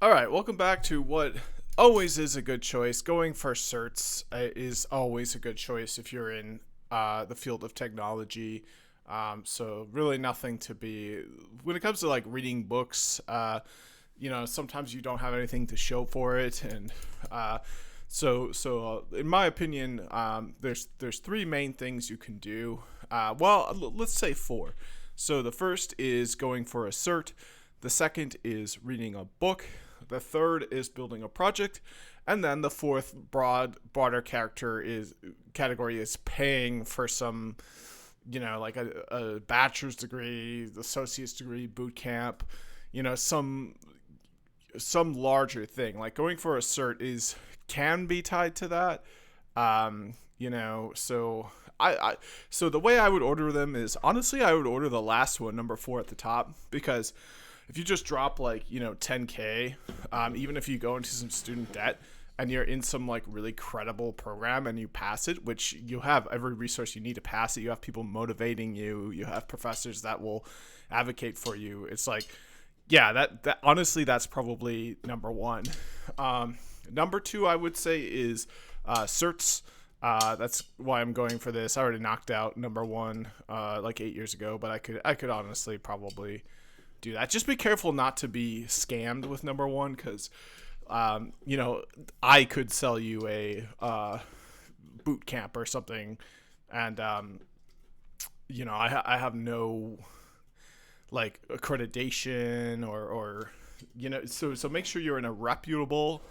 All right, welcome back to what always is a good choice. Going for certs is always a good choice if you're in the field of technology. So really nothing to be when it comes to like reading books. Sometimes you don't have anything to show for it, and in my opinion, there's three main things you can do. Let's say four. So the first is going for a cert. The second is reading a book. The third is building a project, and then the fourth broader category is paying for some, like a bachelor's degree, associate's degree, boot camp, some larger thing. Like going for a cert can be tied to that. So the way I would order them is honestly I would order the last one, number 4 at the top, because if you just drop 10K, even if you go into some student debt and you're in some like really credible program and you pass it, which you have every resource you need to pass it, you have people motivating you, you have professors that will advocate for you. It's like, yeah, that honestly, that's probably number one. Number two, I would say is certs. That's why I'm going for this. I already knocked out number one like 8 years ago, but I could honestly probably do that. Just be careful not to be scammed with number one, because I could sell you a boot camp or something, and I have no like accreditation or so make sure you're in a reputable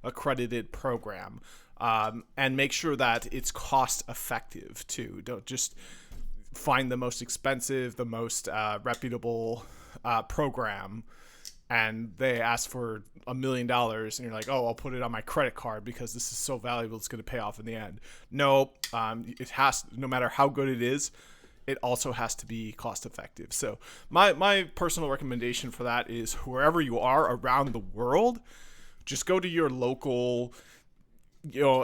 accredited program, and make sure that it's cost effective too. Don't just find the most expensive, the most reputable program, and they ask for $1 million, and you're like, oh, I'll put it on my credit card because this is so valuable, it's going to pay off in the end. Nope. It has, no matter how good it is, it also has to be cost effective. So my personal recommendation for that is wherever you are around the world, just go to your local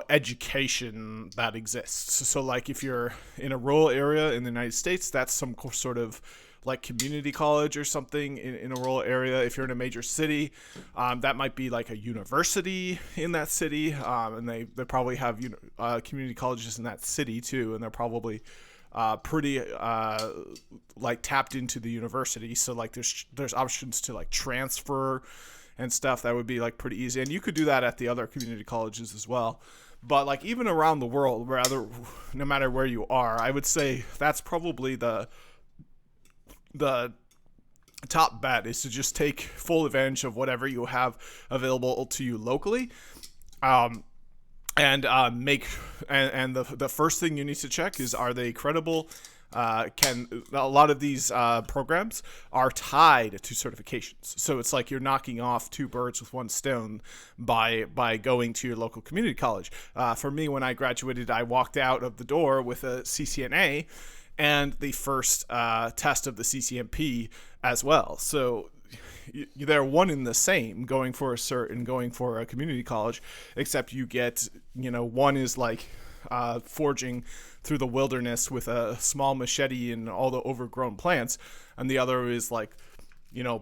education that exists. So like if you're in a rural area in the United States, that's some sort of like community college or something in a rural area. If you're in a major city, that might be like a university in that city, and they probably have community colleges in that city too, and they're probably pretty like tapped into the university. So like there's options to like transfer and stuff that would be like pretty easy, and you could do that at the other community colleges as well. But like even around the world, no matter where you are, I would say that's probably the top bet, is to just take full advantage of whatever you have available to you locally. The first thing you need to check is, are they credible? A lot of these programs are tied to certifications, so it's like you're knocking off two birds with one stone by going to your local community college. For me, when I graduated, I walked out of the door with a CCNA and the first test of the CCNP as well. So they're one in the same, going for a cert and going for a community college, except you get, one is like forging through the wilderness with a small machete and all the overgrown plants, and the other is like,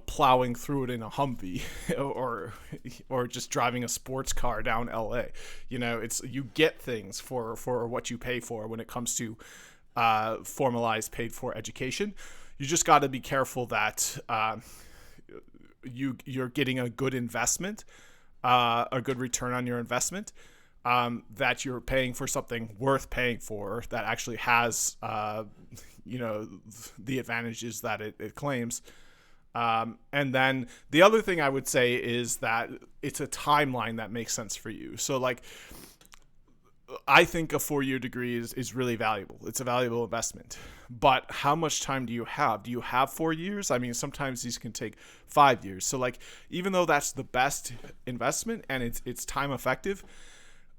plowing through it in a Humvee or just driving a sports car down LA. You get things for what you pay for when it comes to formalized paid for education. You just got to be careful that you're getting a good investment, a good return on your investment, that you're paying for something worth paying for, that actually has the advantages that it claims. And then the other thing I would say is that it's a timeline that makes sense for you. So like, I think a 4-year degree is really valuable. It's a valuable investment. But how much time do you have? Do you have 4 years? I mean, sometimes these can take 5 years. So like, even though that's the best investment and it's time effective,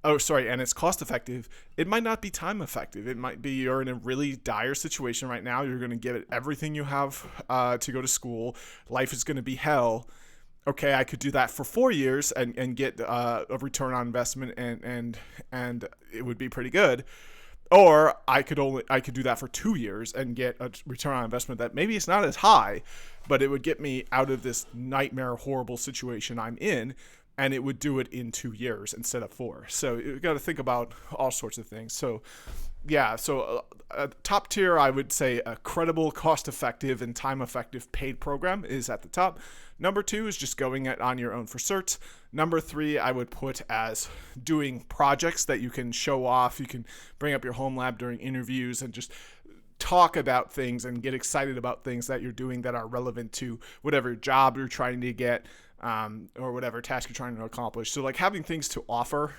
and it's cost effective, it might not be time effective. It might be you're in a really dire situation right now. You're going to give it everything you have to go to school. Life is going to be hell. Okay, I could do that for 4 years and get a return on investment, and it would be pretty good. Or I could do that for 2 years and get a return on investment that maybe it's not as high, but it would get me out of this nightmare, horrible situation I'm in, and it would do it in 2 years instead of 4. So you got to think about all sorts of things. So yeah, so top tier, I would say a credible, cost-effective, and time-effective paid program is at the top. Number 2 is just going it on your own for certs. Number 3, I would put as doing projects that you can show off. You can bring up your home lab during interviews and just talk about things and get excited about things that you're doing that are relevant to whatever job you're trying to get, or whatever task you're trying to accomplish. So like having things to offer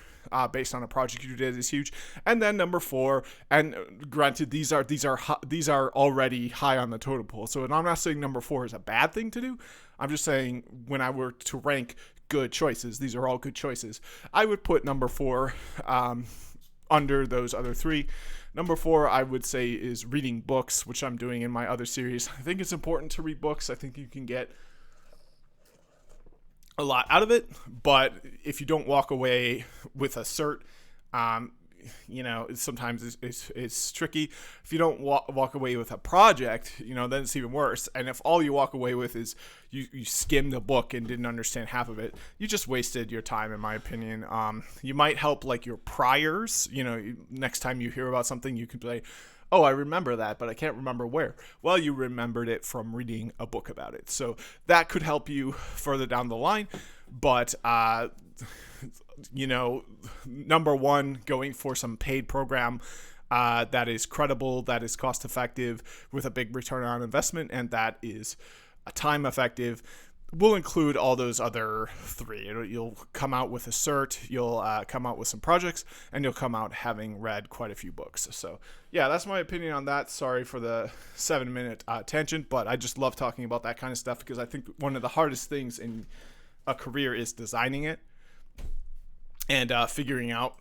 based on a project you did is huge. And then number 4, and granted these are already high on the totem pole. So I'm not saying number 4 is a bad thing to do. I'm just saying when I were to rank good choices, these are all good choices, I would put number 4 under those other 3. Number 4, I would say, is reading books, which I'm doing in my other series. I think it's important to read books. I think you can get a lot out of it, but if you don't walk away with a cert, sometimes it's tricky. If you don't walk away with a project, then it's even worse. And if all you walk away with is you skimmed a book and didn't understand half of it, you just wasted your time, in my opinion. You might help like your priors. Next time you hear about something, you can say, oh, I remember that, but I can't remember where. Well, you remembered it from reading a book about it. So that could help you further down the line. But, number 1, going for some paid program that is credible, that is cost effective with a big return on investment, and that is time effective. We'll include all those other 3. You'll come out with a cert, you'll come out with some projects, and you'll come out having read quite a few books. So, yeah, that's my opinion on that. Sorry for the 7-minute tangent, but I just love talking about that kind of stuff because I think one of the hardest things in a career is designing it and figuring out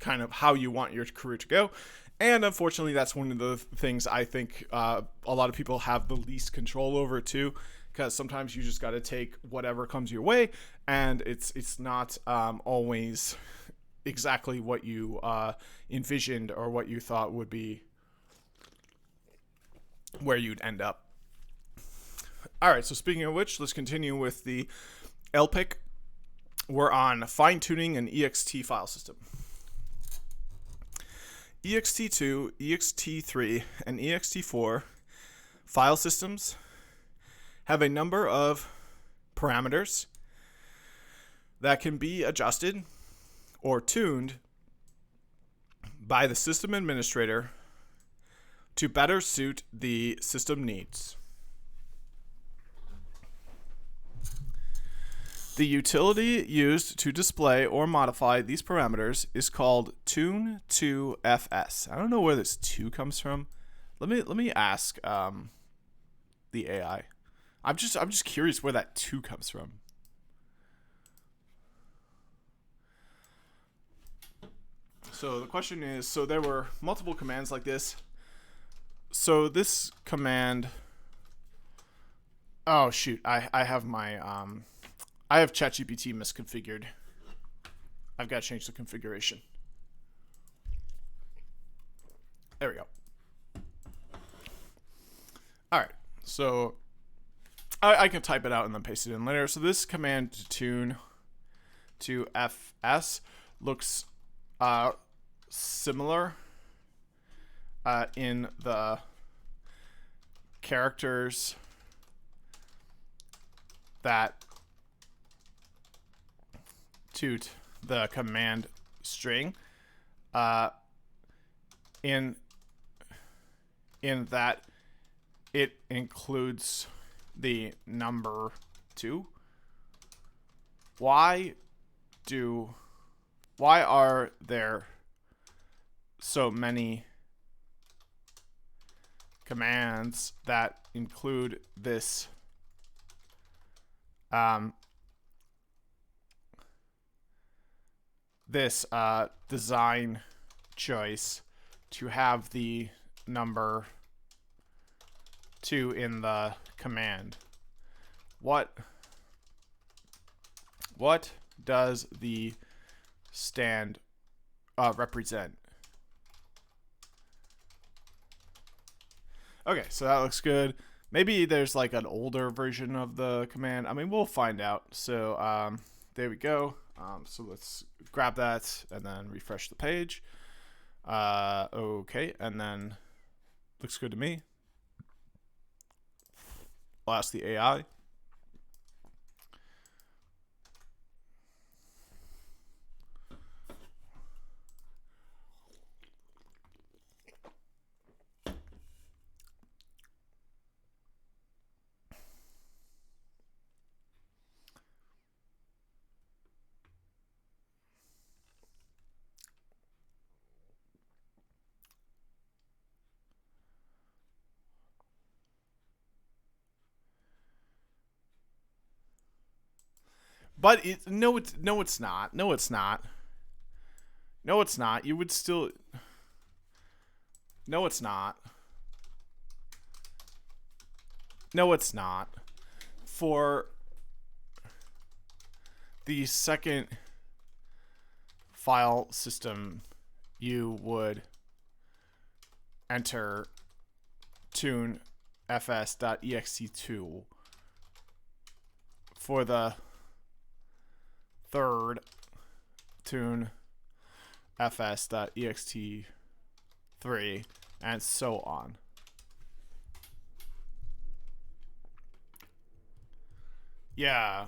kind of how you want your career to go. And unfortunately, that's one of the things I think a lot of people have the least control over too. Because sometimes you just got to take whatever comes your way, and it's not always exactly what you envisioned or what you thought would be where you'd end up. All right, so speaking of which, let's continue with the LPIC. We're on fine-tuning an ext file system. ext2, ext3, and ext4 file systems have a number of parameters that can be adjusted or tuned by the system administrator to better suit the system needs. The utility used to display or modify these parameters is called tune2fs. I don't know where this 2 comes from. Let me ask the AI. I'm just curious where that 2 comes from. So the question is, so there were multiple commands like this. So this command, oh shoot, I have my I have ChatGPT misconfigured. I've got to change the configuration. There we go. All right, so I can type it out and then paste it in later. So this command to tune to FS looks similar in the characters that toot the command string in that it includes the number 2. Why are there so many commands that include this design choice to have the number 2 in the command? What does the stand represent? Okay, so that looks good. Maybe there's like an older version of the command. I mean, we'll find out. So there we go. So let's grab that and then refresh the page. Okay, and then looks good to me. I'll ask the AI. But it's not. No, it's not. No, it's not. You would still. No, it's not. No, it's not. For the second file system, you would enter tune fs.ext2. For the third, tune fs.ext3, and so on. Yeah.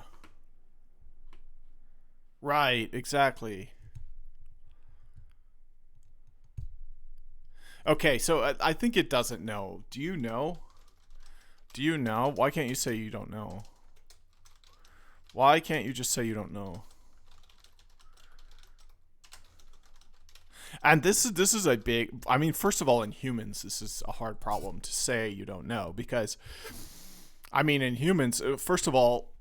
Right, exactly. Okay, so I think it doesn't know. Do you know? Do you know? Why can't you say you don't know? Why can't you just say you don't know? And this is a big, I mean, first of all, in humans, this is a hard problem to say you don't know, because, I mean, in humans, first of all,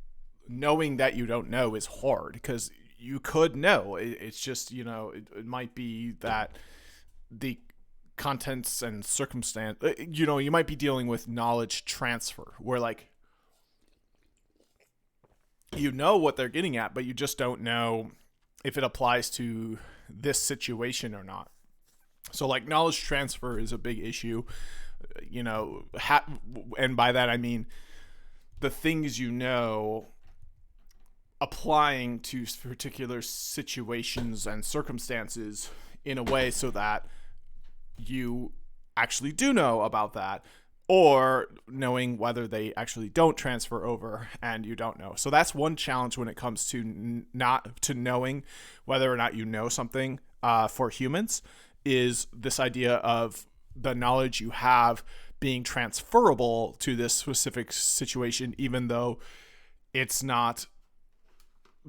knowing that you don't know is hard, because you could know. It's just, it might be that the contents and circumstance, you might be dealing with knowledge transfer, where, like, you know what they're getting at, but you just don't know if it applies to this situation or not. So, like, knowledge transfer is a big issue, and by that I mean the things applying to particular situations and circumstances in a way so that you actually do know about that, or knowing whether they actually don't transfer over and you don't know. So that's one challenge when it comes to not to knowing whether or not you know something for humans, is this idea of the knowledge you have being transferable to this specific situation, even though it's not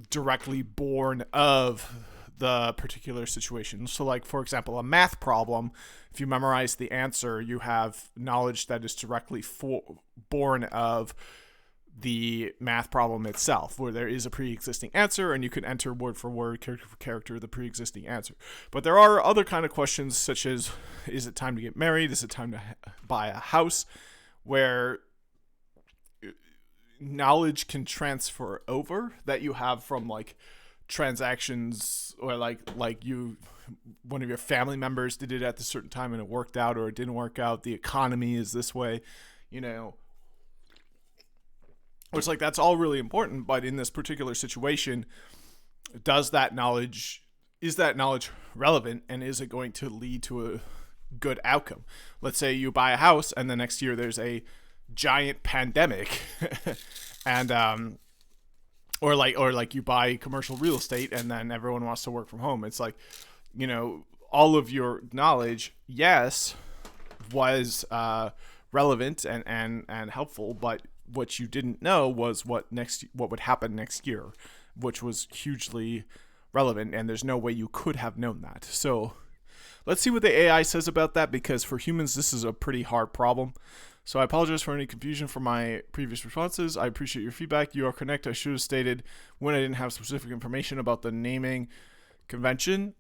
directly born of the particular situation. So, like, for example, a math problem, if you memorize the answer, you have knowledge that is directly born of the math problem itself, where there is a pre-existing answer and you can enter word for word, character for character, the pre-existing answer. But there are other kind of questions, such as, is it time to get married? Is it time to buy a house? Where knowledge can transfer over that you have from, like, transactions, or like one of your family members did it at a certain time and it worked out, or it didn't work out. The economy is this way, which, like, that's all really important. But in this particular situation, is that knowledge relevant, and is it going to lead to a good outcome? Let's say you buy a house and the next year there's a giant pandemic and or like you buy commercial real estate and then everyone wants to work from home. It's like, all of your knowledge, yes, was relevant and helpful, but what you didn't know was what would happen next year, which was hugely relevant, and there's no way you could have known that. So let's see what the AI says about that, because for humans this is a pretty hard problem. So I apologize for any confusion from my previous responses. I appreciate your feedback. You are correct. I should have stated when I didn't have specific information about the naming convention.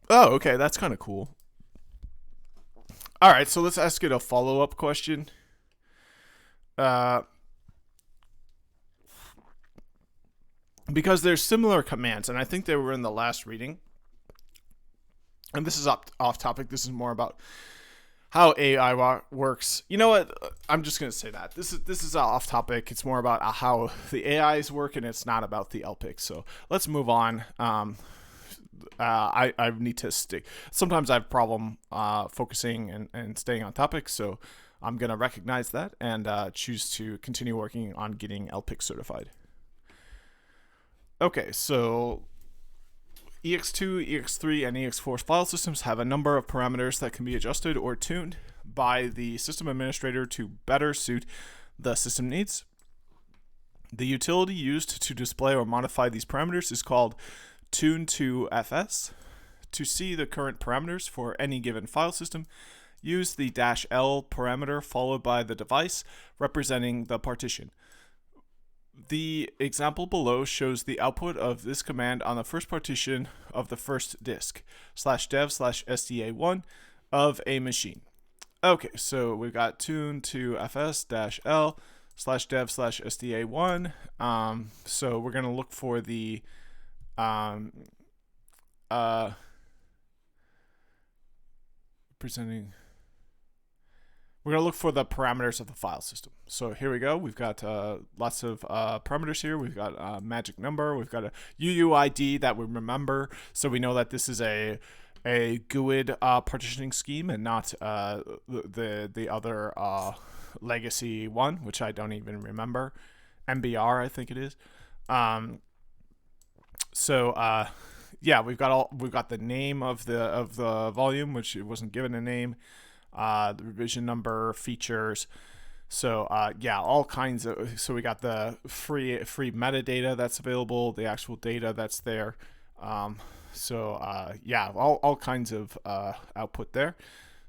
Oh, okay. That's kind of cool. All right. So let's ask it a follow-up question. Because there's similar commands, and I think they were in the last reading. And this is off topic. This is more about how AI works. You know what? I'm just gonna say that this is off topic. It's more about how the AIs work, and it's not about the LPIC. So let's move on. I need to stick. Sometimes I have problem focusing and staying on topic. So I'm gonna recognize that and choose to continue working on getting LPIC certified. Okay, so EX2, EX3, and EX4 file systems have a number of parameters that can be adjusted or tuned by the system administrator to better suit the system needs. The utility used to display or modify these parameters is called Tune2FS. To see the current parameters for any given file system, use the -L parameter followed by the device representing the partition. The example below shows the output of this command on the first partition of the first disk, /dev/sda1 of a machine. Okay, so we've got tune2fs-l /dev/sda1. So we're going to look for the presenting. We're going to look for the parameters of the file system. So here we go. We've got lots of parameters here. We've got a magic number. We've got a UUID that we remember. So we know that this is a GUID partitioning scheme and not the other legacy one, which I don't even remember. MBR, I think it is. Yeah, we've got the name of the volume, which it wasn't given a name. The revision number, features. So yeah, all kinds of. So we got the free metadata that's available, the actual data that's there. Yeah, all kinds of output there.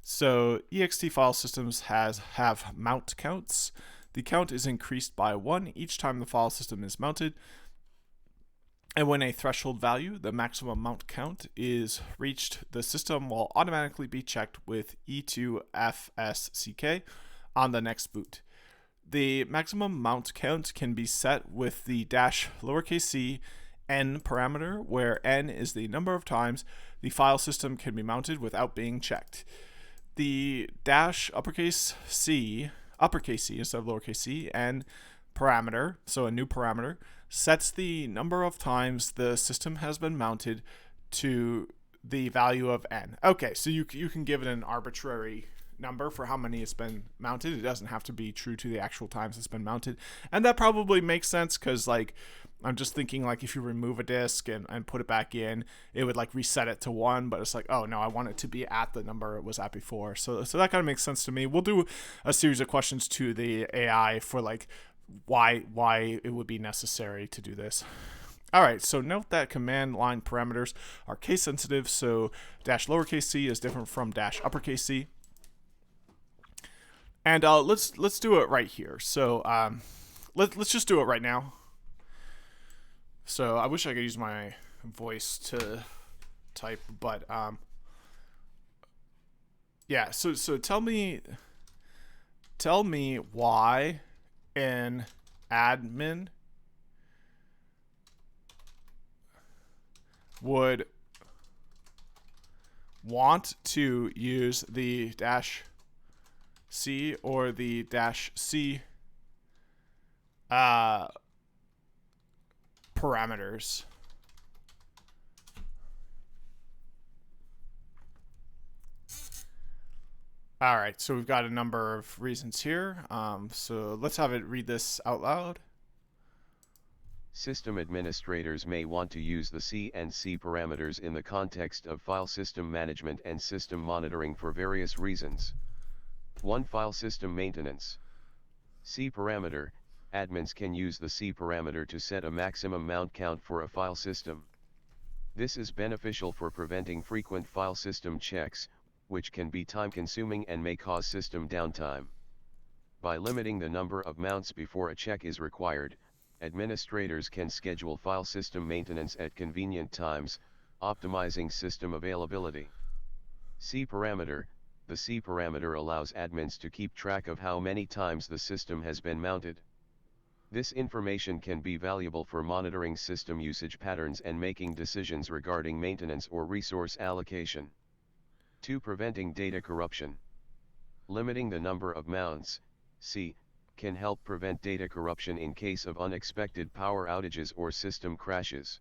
So ext file systems have mount counts. The count is increased by 1 each time the file system is mounted. And when a threshold value, the maximum mount count, is reached, the system will automatically be checked with E2FSCK on the next boot. The maximum mount count can be set with the -c n parameter, where n is the number of times the file system can be mounted without being checked. The -C instead of lowercase c, n parameter, so a new parameter, sets the number of times the system has been mounted to the value of n. Okay, so you can give it an arbitrary number for how many it's been mounted. It doesn't have to be true to the actual times it's been mounted. And that probably makes sense because, like, I'm just thinking, like, if you remove a disk and put it back in, it would, like, reset it to 1, but it's like, oh, no, I want it to be at the number it was at before. So that kind of makes sense to me. We'll do a series of questions to the AI for, like, why it would be necessary to do this. All right, so note that command line parameters are case sensitive, so -lowercase c is different from -uppercase c. And let's do it right here. So let's just do it right now. So I wish I could use my voice to type, but yeah. So tell me why an admin would want to use the -c or the -c parameters. All right, so we've got a number of reasons here. So let's have it read this out loud. System administrators may want to use the C and C parameters in the context of file system management and system monitoring for various reasons. 1. File system maintenance. C parameter. Admins can use the C parameter to set a maximum mount count for a file system. This is beneficial for preventing frequent file system checks, which can be time-consuming and may cause system downtime. By limiting the number of mounts before a check is required, administrators can schedule file system maintenance at convenient times, optimizing system availability. C parameter. The C parameter allows admins to keep track of how many times the system has been mounted. This information can be valuable for monitoring system usage patterns and making decisions regarding maintenance or resource allocation. 2. Preventing data corruption. Limiting the number of mounts, C, can help prevent data corruption in case of unexpected power outages or system crashes.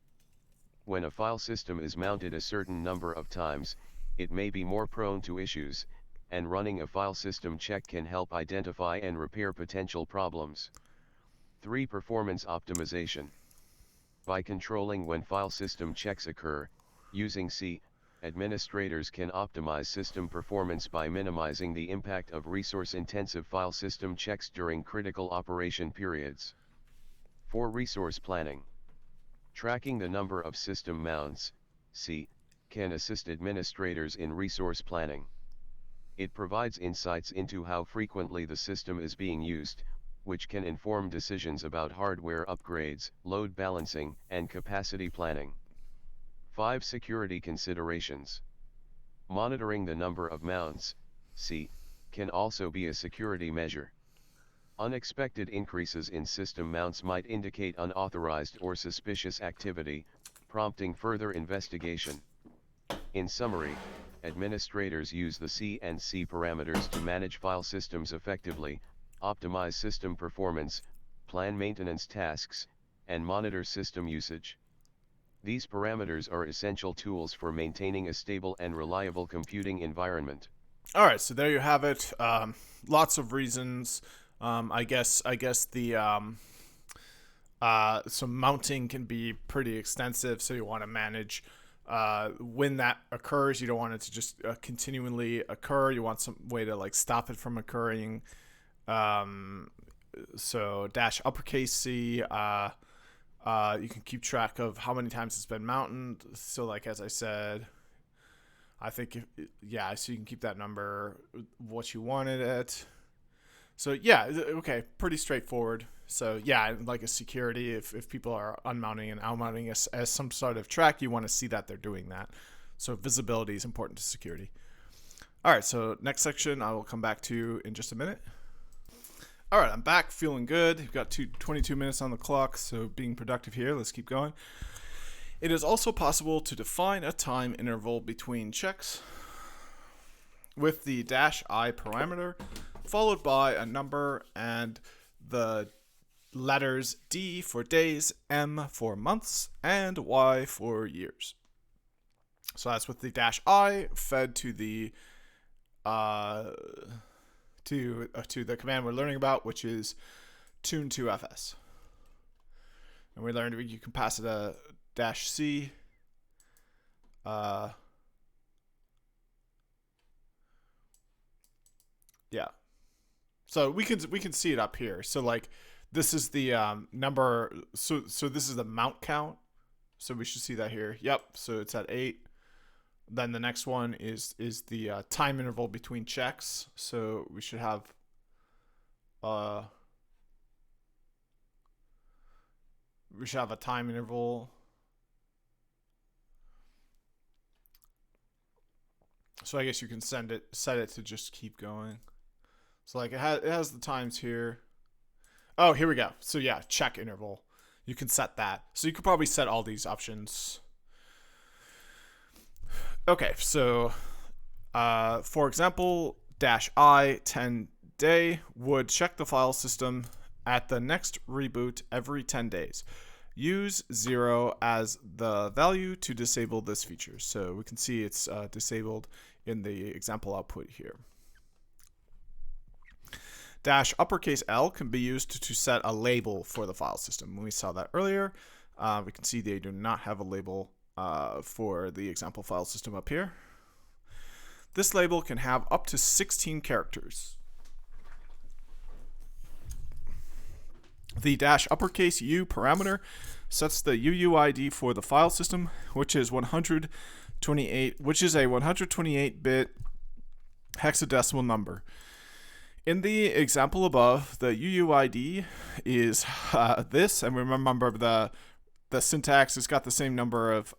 When a file system is mounted a certain number of times, it may be more prone to issues, and running a file system check can help identify and repair potential problems. 3. Performance optimization. By controlling when file system checks occur, using C, administrators can optimize system performance by minimizing the impact of resource-intensive file system checks during critical operation periods. 4. Resource planning. Tracking the number of system mounts, C, can assist administrators in resource planning. It provides insights into how frequently the system is being used, which can inform decisions about hardware upgrades, load balancing, and capacity planning. 5. Security considerations. Monitoring the number of mounts, C, can also be a security measure. Unexpected increases in system mounts might indicate unauthorized or suspicious activity, prompting further investigation. In summary, administrators use the C and C parameters to manage file systems effectively, optimize system performance, plan maintenance tasks, and monitor system usage. These parameters are essential tools for maintaining a stable and reliable computing environment. All right, so there you have it. Lots of reasons. I guess the so mounting can be pretty extensive. So you want to manage when that occurs. You don't want it to just continually occur. You want some way to like stop it from occurring. So dash uppercase C. You can keep track of how many times it's been mounted. So like as I said, I think so you can keep that number what you wanted it. So yeah, okay, pretty straightforward. So yeah, like a security, if people are unmounting and outmounting as some sort of track, you want to see that they're doing that. So visibility is important to security. All right, so next section I will come back to in just a minute. All right, I'm back, feeling good. We've got 22 minutes on the clock, so being productive here. Let's keep going. It is also possible to define a time interval between checks with the -I parameter, followed by a number and the letters D for days, M for months, and Y for years. So that's with the -I fed to the to the command we're learning about, which is tune to FS. And we learned you can pass it a -C. Yeah. So we can see it up here. So like this is the number. So this is the mount count. So we should see that here. Yep. So it's at 8. Then the next one is the time interval between checks. So we should have a time interval. So I guess you can set it to just keep going. So like it has the times here. Oh, here we go. So yeah, check interval. You can set that. So you could probably set all these options. Okay, so for example, -I 10 day would check the file system at the next reboot every 10 days. Use 0 as the value to disable this feature. So we can see it's disabled in the example output here. -L can be used to set a label for the file system. When we saw that earlier, we can see they do not have a label for the example file system up here. This label can have up to 16 characters. The -U parameter sets the UUID for the file system, which is 128, which is a 128-bit hexadecimal number. In the example above, the UUID is this, and remember the syntax has got the same number of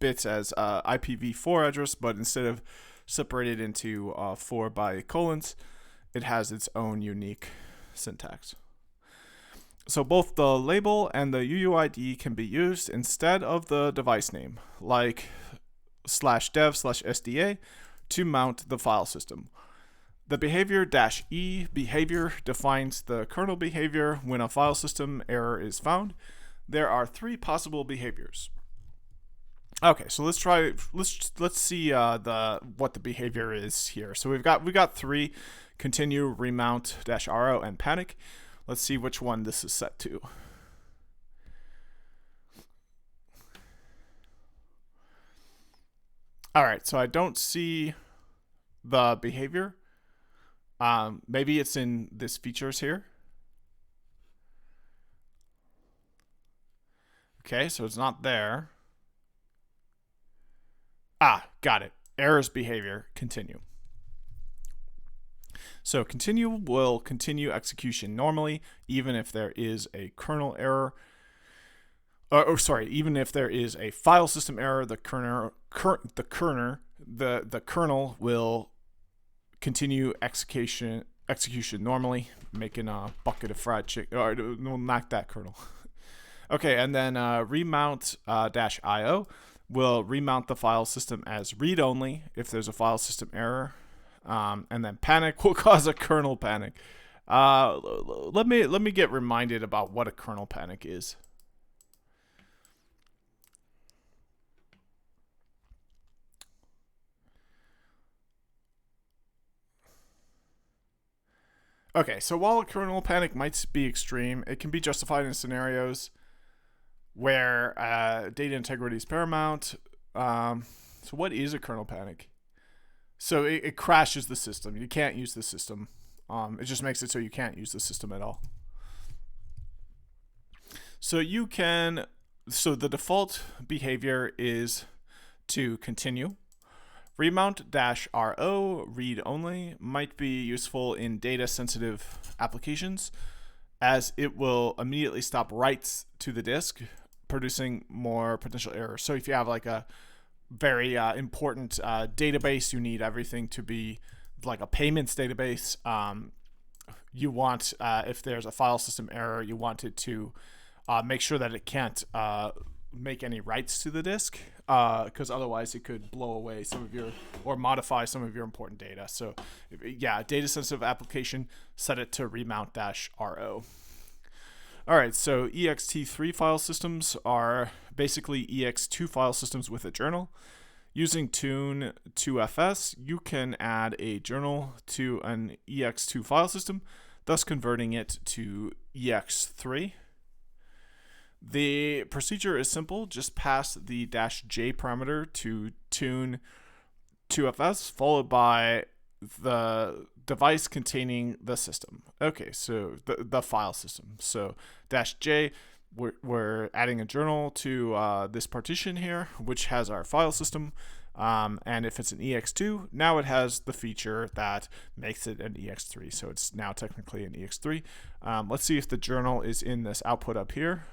bits as IPv4 address, but instead of separated into 4 by colons, it has its own unique syntax. So both the label and the UUID can be used instead of the device name, like /dev/SDA, to mount the file system. The behavior-e behavior defines the kernel behavior when a file system error is found. There are 3 possible behaviors. Okay, so let's see what the behavior is here. So we've got 3: continue, remount, -ro, and panic. Let's see which one this is set to. All right, so I don't see the behavior. Maybe it's in this features here. Okay, so it's not there. Got it. Errors behavior, continue. So continue will continue execution normally, even if there is a kernel error. Even if there is a file system error, the kernel will continue execution normally, making a bucket of fried chicken. Or no, not that kernel. Okay, and then remount -io will remount the file system as read-only if there's a file system error, and then panic will cause a kernel panic. Let me get reminded about what a kernel panic is. Okay, so while a kernel panic might be extreme, it can be justified in scenarios where data integrity is paramount. So what is a kernel panic? So it crashes the system. You can't use the system. It just makes it so you can't use the system at all. So the default behavior is to continue. Remount -ro, read only, might be useful in data sensitive applications, as it will immediately stop writes to the disk, producing more potential errors. So if you have like a very important database, you need everything to be like a payments database. You want, if there's a file system error, you want it to make sure that it can't make any writes to the disk, because otherwise it could blow away or modify some of your important data. So yeah, data sensitive application, set it to remount -ro. All right, so ext3 file systems are basically ex2 file systems with a journal. Using tune 2fs, you can add a journal to an ex2 file system, thus converting it to ex3. The procedure is simple. Just pass the -j parameter to tune 2fs, followed by the device containing the system. Okay, so the file system. So -j, we're adding a journal to this partition here, which has our file system. And if it's an ex2, now it has the feature that makes it an ex3. So it's now technically an ex3. Let's see if the journal is in this output up here.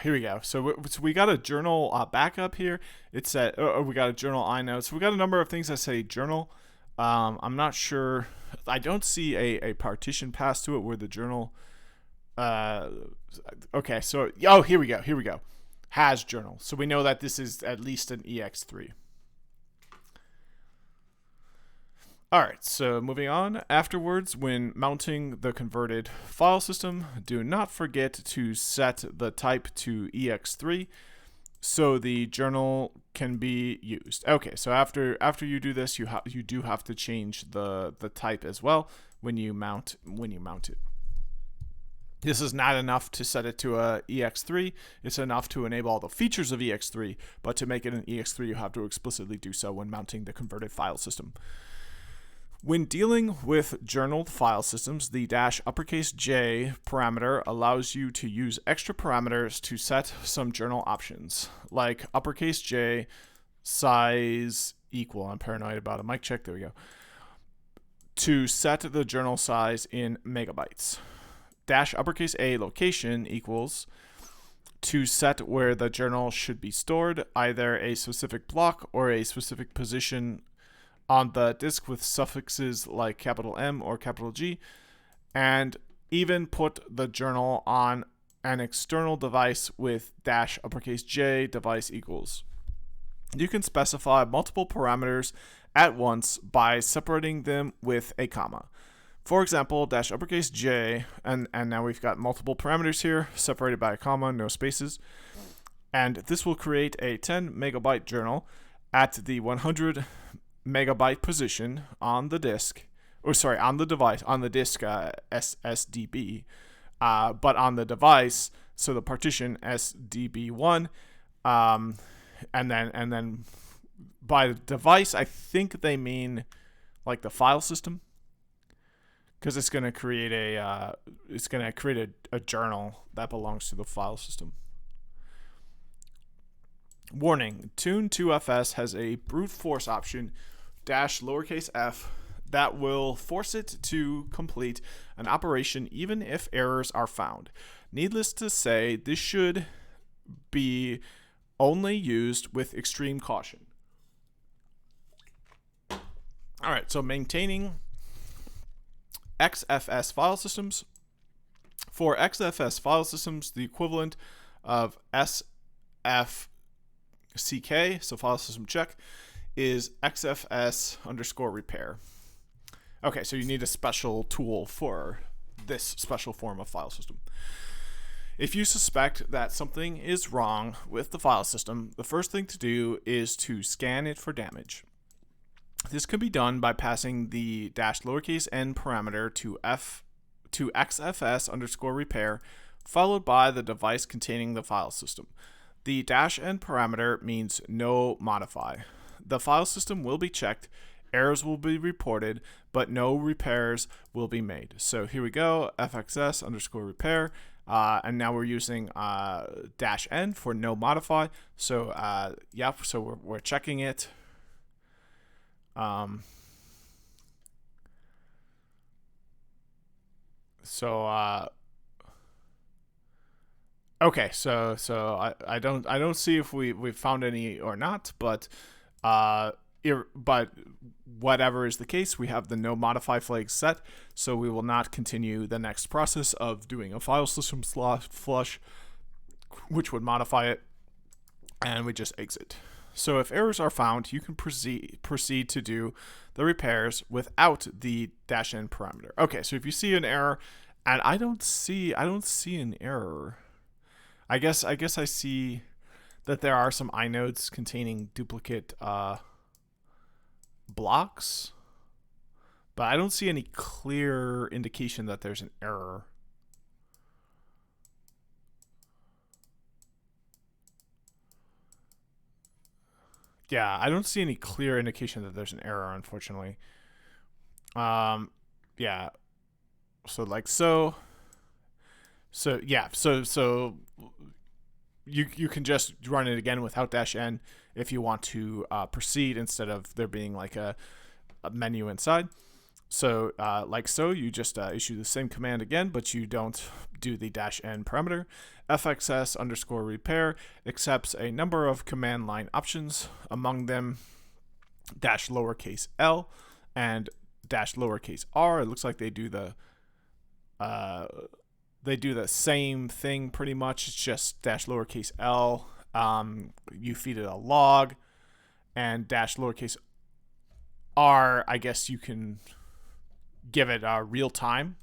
Here we go. So we got a journal backup here. It said, we got a journal inode. So we got a number of things that say journal. I'm not sure. I don't see a partition pass to it where the journal. Okay, so here we go. Has journal. So we know that this is at least an ex3. All right, so moving on. Afterwards, when mounting the converted file system, do not forget to set the type to ex3 so the journal can be used. Okay, so after you do this, you do have to change the type as well when you mount it. This is not enough to set it to a ex3. It's enough to enable all the features of ex3, but to make it an ex3, you have to explicitly do so when mounting the converted file system. When dealing with journaled file systems, the -J parameter allows you to use extra parameters to set some journal options, like J size equal. I'm paranoid about a mic check. There we go. To set the journal size in megabytes. -A location equals to set where the journal should be stored, either a specific block or a specific position on the disk with suffixes like capital M or capital G, and even put the journal on an external device with dash uppercase J device equals. You can specify multiple parameters at once by separating them with a comma. For example, dash uppercase J, and now we've got multiple parameters here, separated by a comma, no spaces. And this will create a 10 megabyte journal at the 100 megabyte position on the disk, on the device, on the disk SSDB, but on the device, so the partition SDB1, and then by the device, I think they mean like the file system, because it's going to create a journal that belongs to the file system. Warning: Tune 2FS has a brute force option dash lowercase f that will force it to complete an operation even if errors are found. Needless to say, this should be only used with extreme caution. All right, so maintaining XFS file systems. For XFS file systems, the equivalent of SFCK, so file system check, is XFS underscore repair. Okay, so you need a special tool for this special form of file system. If you suspect that something is wrong with the file system, the first thing to do is to scan it for damage. This can be done by passing the dash lowercase n parameter to XFS underscore repair, followed by the device containing the file system. The dash n parameter means no modify. The file system will be checked, errors will be reported, but no repairs will be made. So here we go, FXS underscore repair, and now we're using dash n for no modify. So so we're checking it. Okay, so I don't see if we've found any or not, but whatever is the case, we have the no modify flag set, so we will not continue the next process of doing a file system flush, which would modify it, and we just exit. So if errors are found, you can proceed to do the repairs without the -n parameter. Okay, so if you see an error, and I don't see an error. I guess I see that there are some inodes containing duplicate blocks, but I don't see any clear indication that there's an error. Yeah, I don't see any clear indication that there's an error, unfortunately. Yeah. So you can just run it again without -n if you want to proceed instead of there being like a menu inside. So you just issue the same command again, but you don't do the -n parameter. FXS underscore repair accepts a number of command line options, among them dash lowercase l and dash lowercase r. It looks like they do the same thing pretty much. It's just dash lowercase l. You feed it a log, and dash lowercase r, I guess you can give it a real time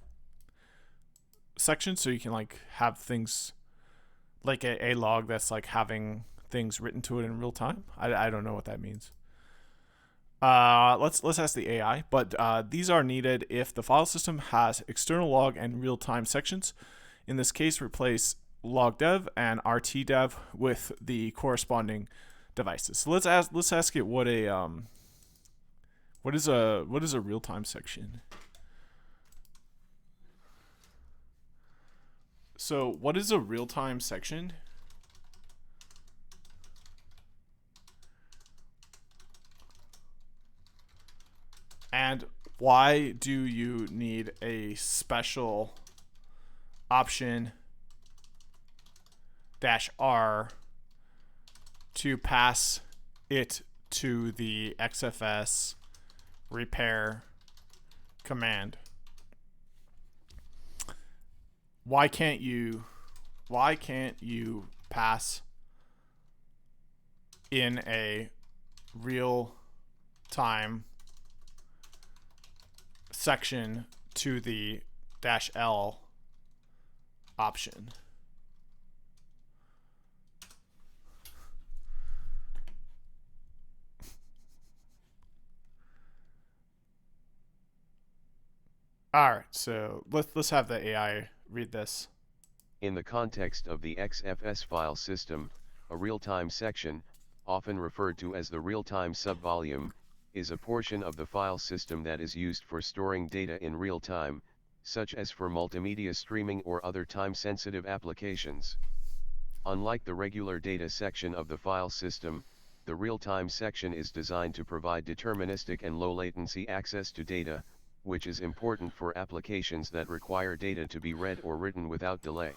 section, so you can like have things like a log that's like having things written to it in real time. I don't know what that means. Let's ask the AI, but these are needed if the file system has external log and real time sections. In this case, replace logdev and rtdev with the corresponding devices. So let's ask it what is a real time section. So what is a real time section? And why do you need a special option -r to pass it to the XFS repair command. Why can't you pass in a real time section to the -L option? All right, so let's have the AI read this. In the context of the XFS file system, a real-time section, often referred to as the real-time subvolume, is a portion of the file system that is used for storing data in real time, such as for multimedia streaming or other time-sensitive applications. Unlike the regular data section of the file system, the real-time section is designed to provide deterministic and low-latency access to data, which is important for applications that require data to be read or written without delay.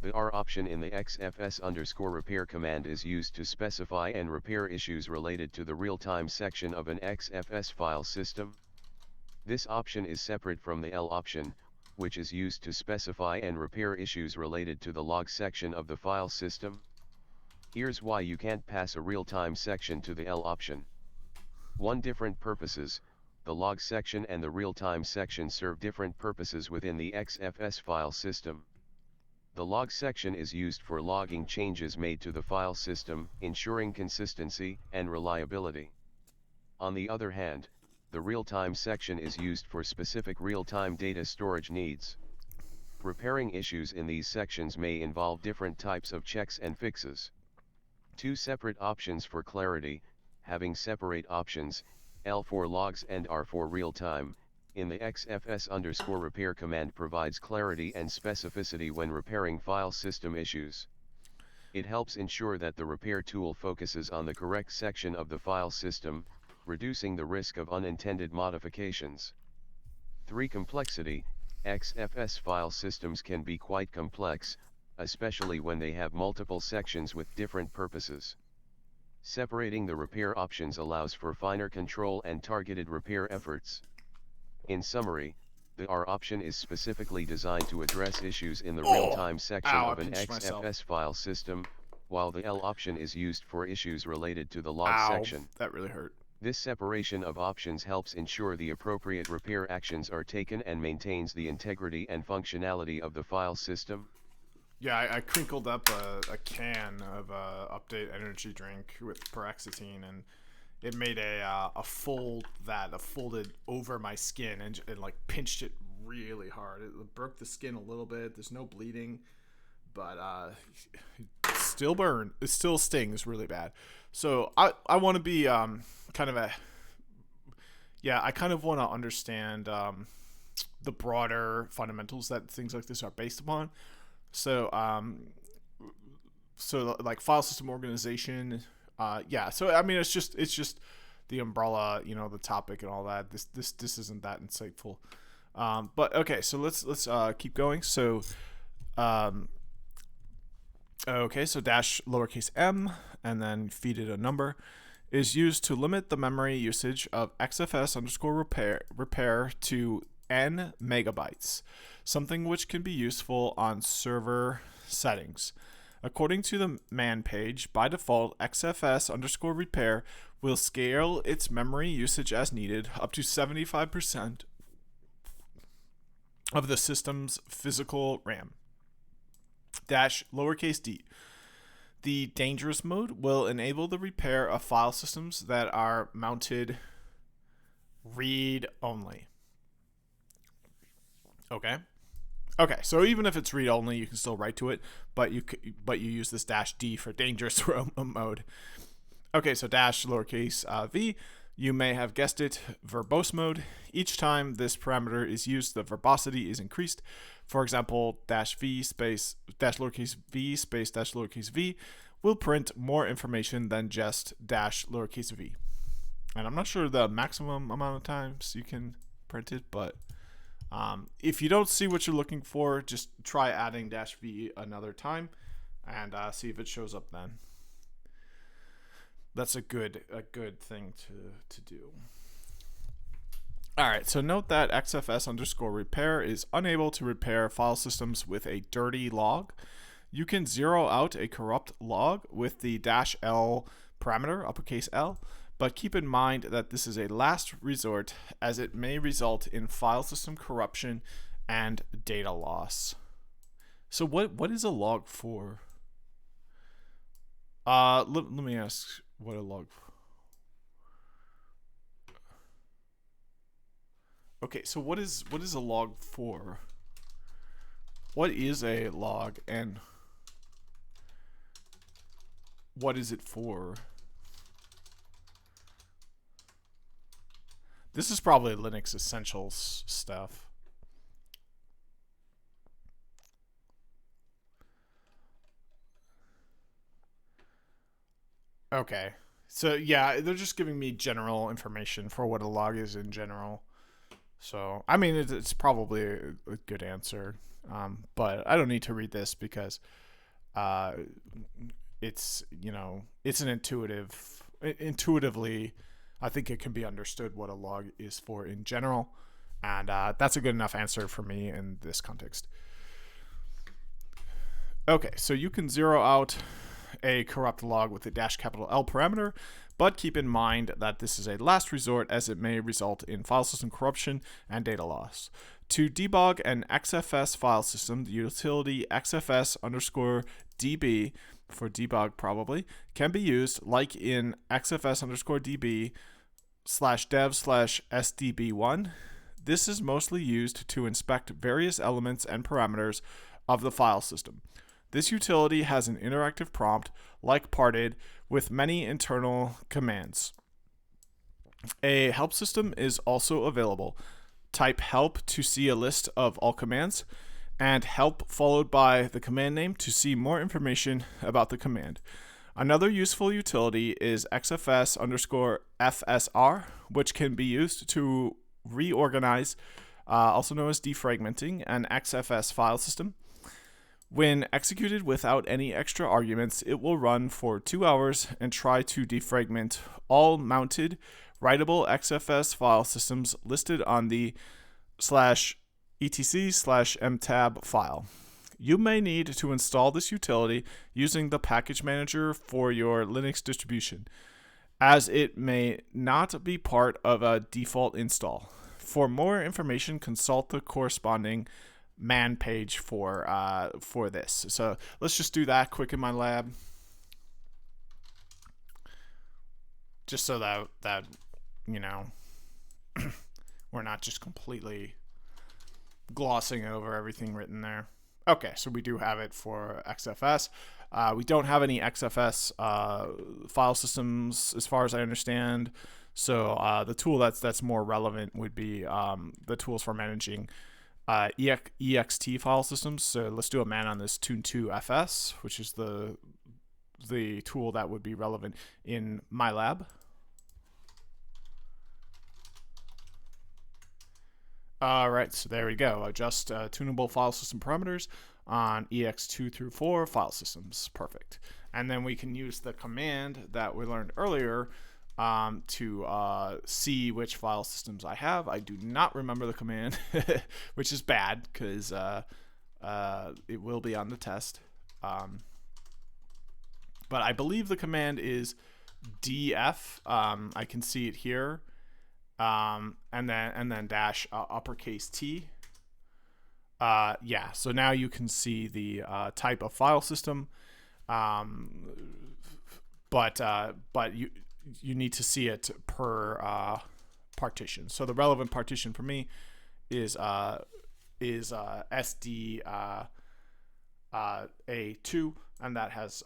The R option in the XFS_repair command is used to specify and repair issues related to the real-time section of an XFS file system. This option is separate from the L option, which is used to specify and repair issues related to the log section of the file system. Here's why you can't pass a real-time section to the L option. 1. Different purposes. The log section and the real-time section serve different purposes within the XFS file system. The log section is used for logging changes made to the file system, ensuring consistency and reliability. On the other hand, the real-time section is used for specific real-time data storage needs. Repairing issues in these sections may involve different types of checks and fixes. 2 separate options for clarity. Having separate options, L for logs and R for real-time, in the XFS_repair command provides clarity and specificity when repairing file system issues. It helps ensure that the repair tool focuses on the correct section of the file system, reducing the risk of unintended modifications. 3. Complexity. XFS file systems can be quite complex, especially when they have multiple sections with different purposes. Separating the repair options allows for finer control and targeted repair efforts. In summary, the R option is specifically designed to address issues in the real-time section of an XFS file system, while the L option is used for issues related to the log section. That really hurt. This separation of options helps ensure the appropriate repair actions are taken and maintains the integrity and functionality of the file system. Yeah, I crinkled up a can of Update energy drink with paroxetine, and it made a folded over my skin and like pinched it really hard. It broke the skin a little bit. There's no bleeding, but it still burned. It still stings really bad. So I want to be I kind of want to understand the broader fundamentals that things like this are based upon. So like file system organization, so I mean it's just the umbrella, the topic and all that. This isn't that insightful. But okay, so let's keep going. So so dash lowercase m and then feed it a number is used to limit the memory usage of XFS_repair to n megabytes, something which can be useful on server settings. According to the man page, by default, XFS_repair will scale its memory usage as needed up to 75% of the system's physical RAM. Dash lowercase d. The dangerous mode will enable the repair of file systems that are mounted read only. Okay, so even if it's read only, you can still write to it, but you use this dash D for dangerous mode. Okay, so dash lowercase v, you may have guessed it, verbose mode. Each time this parameter is used, the verbosity is increased. For example, dash v space dash lowercase v space dash lowercase v will print more information than just dash lowercase v. And I'm not sure the maximum amount of times you can print it, but if you don't see what you're looking for, just try adding dash v another time and see if it shows up then. That's a good thing to do. All right, so note that xfs_repair is unable to repair file systems with a dirty log. You can zero out a corrupt log with the -L parameter, uppercase L, but keep in mind that this is a last resort as it may result in file system corruption and data loss. So what is a log for? Let me ask what a log for. Okay, so what is a log for? What is a log and what is it for? This is probably Linux Essentials stuff. Okay. So yeah, they're just giving me general information for what a log is in general. So I mean, it's probably a good answer, but I don't need to read this because it's it's an intuitively, I think it can be understood what a log is for in general, and that's a good enough answer for me in this context. Okay, so you can zero out a corrupt log with a -L parameter, but keep in mind that this is a last resort as it may result in file system corruption and data loss. To debug an XFS file system, the utility xfs_db, for debug probably, can be used like in xfs_db/dev/sdb1. This is mostly used to inspect various elements and parameters of the file system. This utility has an interactive prompt, like parted, with many internal commands. A help system is also available. Type help to see a list of all commands, and help followed by the command name to see more information about the command. Another useful utility is xfs_fsr, which can be used to reorganize, also known as defragmenting, an XFS file system. When executed without any extra arguments, it will run for 2 hours and try to defragment all mounted writable XFS file systems listed on the /etc/mtab file. You may need to install this utility using the package manager for your Linux distribution, as it may not be part of a default install. For more information, consult the corresponding man page for this. So let's just do that quick in my lab, just so that we're not just completely glossing over everything written there. Okay, so we do have it for XFS. We don't have any XFS file systems as far as I understand. So the tool that's more relevant would be the tools for managing ext file systems. So let's do a man on this Tune2FS, which is the tool that would be relevant in my lab. All right, so there we go. Adjust tunable file system parameters on ex2 through 4 file systems. Perfect. And then we can use the command that we learned earlier to see which file systems I have. I do not remember the command, which is bad because it will be on the test. But I believe the command is df. I can see it here, and then dash uppercase T. Yeah. So now you can see the type of file system, but you need to see it per partition. So the relevant partition for me is SD A2, and that has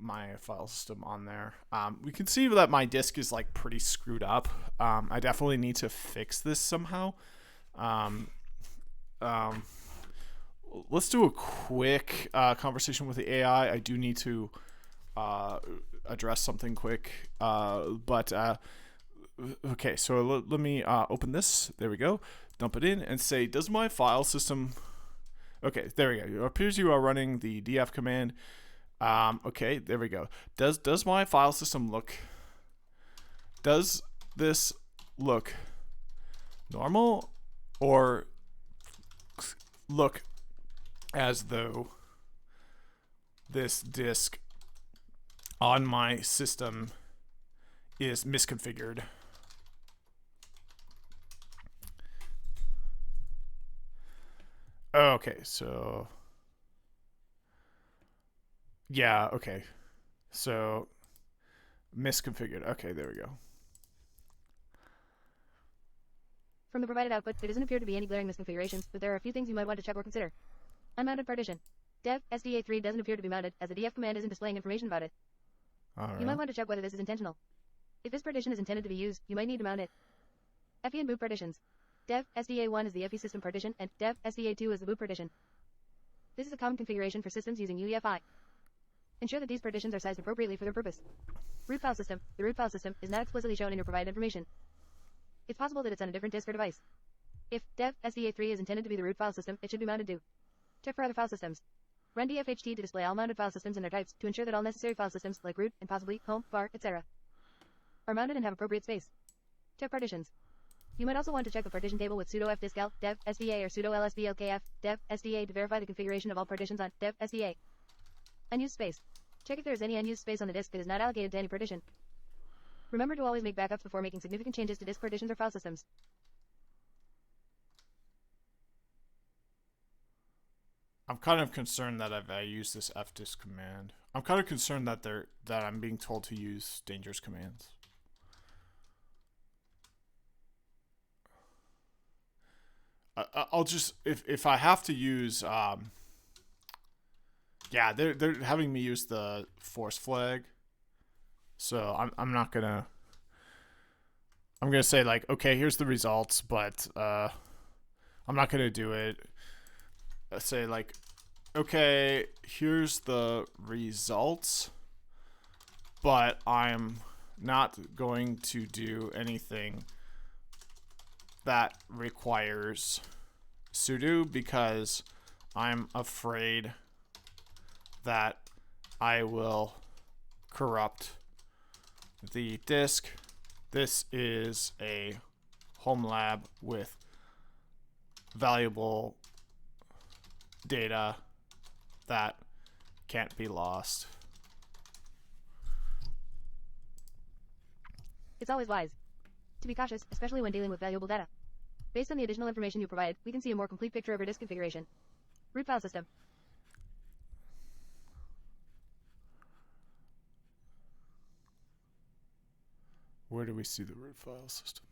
my file system on there. We can see that my disk is like pretty screwed up. I definitely need to fix this somehow. Let's do a quick conversation with the AI. I do need to address something quick, but okay, so let me open this. There we go. Dump it in and say, does my file system, okay, there we go. It appears you are running the df command. Okay, there we go. Does my file system look, does this look normal or look as though this disk on my system is misconfigured. Okay, so yeah, okay. So misconfigured. Okay, there we go. From the provided output, there doesn't appear to be any glaring misconfigurations, but there are a few things you might want to check or consider. Unmounted partition. Dev SDA3 doesn't appear to be mounted, as the df command isn't displaying information about it. You might want to check whether this is intentional. If this partition is intended to be used, you might need to mount it. FE and boot partitions. Dev SDA1 is the FE system partition, and Dev SDA2 is the boot partition. This is a common configuration for systems using UEFI. Ensure that these partitions are sized appropriately for their purpose. Root file system. The root file system is not explicitly shown in your provided information. It's possible that it's on a different disk or device. If Dev SDA3 is intended to be the root file system, it should be mounted to. Check for other file systems. Run dfht to display all mounted file systems and their types to ensure that all necessary file systems, like root and possibly home, var, etc., are mounted and have appropriate space. Check partitions. You might also want to check the partition table with sudo fdiscal, dev sda, or sudo lsblkf, dev sda to verify the configuration of all partitions on dev sda. Unused space. Check if there is any unused space on the disk that is not allocated to any partition. Remember to always make backups before making significant changes to disk partitions or file systems. I'm kind of concerned that I use this fdisk command. I'm kind of concerned that I'm being told to use dangerous commands. I'll just if I have to use yeah, they're having me use the force flag. So I'm not gonna. I'm gonna say like, okay, here's the results, but I'm not gonna do it. Say like, okay, here's the results, but I'm not going to do anything that requires sudo because I'm afraid that I will corrupt the disk. This is a home lab with valuable data that can't be lost. It's always wise to be cautious, especially when dealing with valuable data. Based on the additional information you provided, we can see a more complete picture of your disk configuration. Root file system. Where do we see the root file system?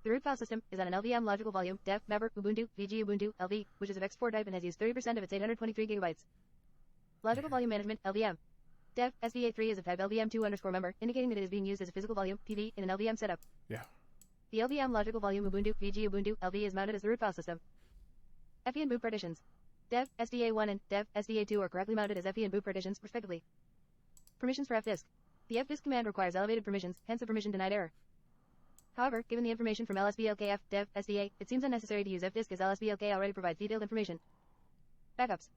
The root file system is on an LVM logical volume, dev, member, Ubuntu, VG Ubuntu, LV, which is of X4 type and has used 30% of its 823 gigabytes. Logical volume management, LVM. Dev, SVA3 is of type LVM2_member, indicating that it is being used as a physical volume, PV, in an LVM setup. Yeah. The LVM logical volume Ubuntu, VG Ubuntu, LV is mounted as the root file system. FE and boot partitions. Dev, SDA1 and Dev, SDA2 are correctly mounted as FE and boot partitions, respectively. Permissions for fdisk. The fdisk command requires elevated permissions, hence the permission denied error. However, given the information from lsblkf, dev, sda, it seems unnecessary to use fdisk as lsblk already provides detailed information. Backups.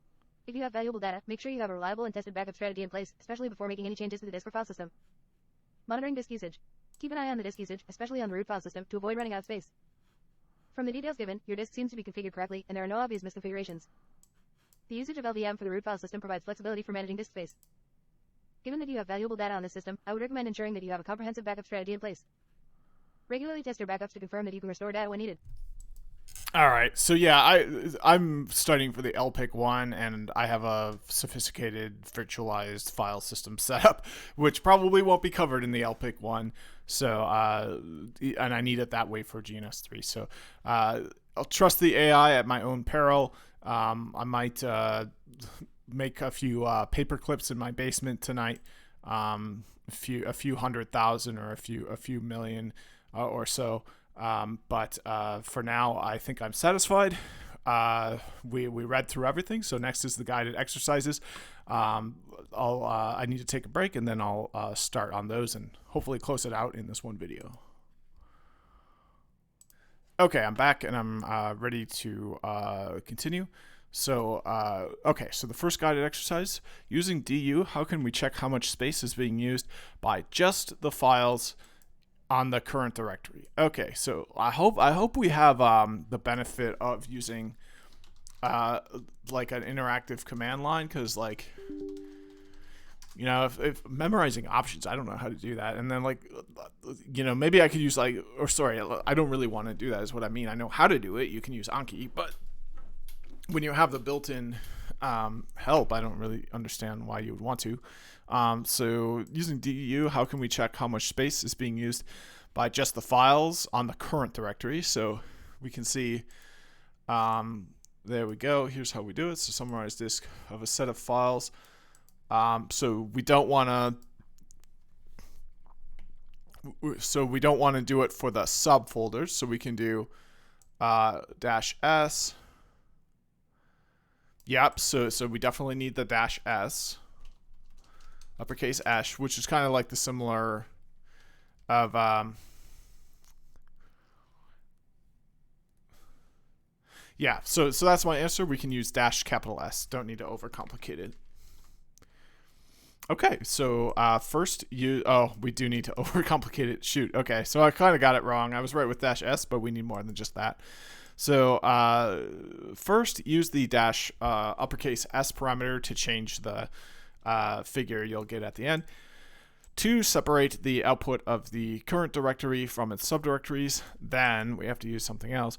If you have valuable data, make sure you have a reliable and tested backup strategy in place, especially before making any changes to the disk or file system. Monitoring disk usage. Keep an eye on the disk usage, especially on the root file system, to avoid running out of space. From the details given, your disk seems to be configured correctly, and there are no obvious misconfigurations. The usage of LVM for the root file system provides flexibility for managing disk space. Given that you have valuable data on this system, I would recommend ensuring that you have a comprehensive backup strategy in place. Regularly test your backups to confirm that you can restore data when needed. All right, so yeah, I'm studying for the LPIC-1, and I have a sophisticated virtualized file system setup, which probably won't be covered in the LPIC-1. So, and I need it that way for GNS3. So, I'll trust the AI at my own peril. I might make a few paper clips in my basement tonight, a few 100,000 or a few million or so. But for now, I think I'm satisfied. We read through everything. So next is the guided exercises. I need to take a break, and then I'll start on those and hopefully close it out in this one video. Okay, I'm back, and I'm ready to continue. So, okay, so the first guided exercise, using DU, how can we check how much space is being used by just the files on the current directory. Okay, so I hope we have the benefit of using like an interactive command line, because like, you know, if memorizing options, I don't know how to do that. And then like, you know, maybe I could use like, or sorry, I don't really want to do that is what I mean. I know how to do it. You can use Anki, but when you have the built-in help, I don't really understand why you would want to. So using DEU, how can we check how much space is being used by just the files on the current directory? So we can see, there we go. Here's how we do it. So summarize disk of a set of files. So we don't want to do it for the subfolders. So we can do -s. Yep. So we definitely need the -s, uppercase S, which is kind of like the similar of yeah. So that's my answer. We can use -S. Don't need to overcomplicate it. Okay, so first we do need to overcomplicate it. Shoot. Okay, so I kind of got it wrong. I was right with -S, but we need more than just that. So first, use the uppercase S parameter to change the figure you'll get at the end. 2, separate the output of the current directory from its subdirectories. Then we have to use something else.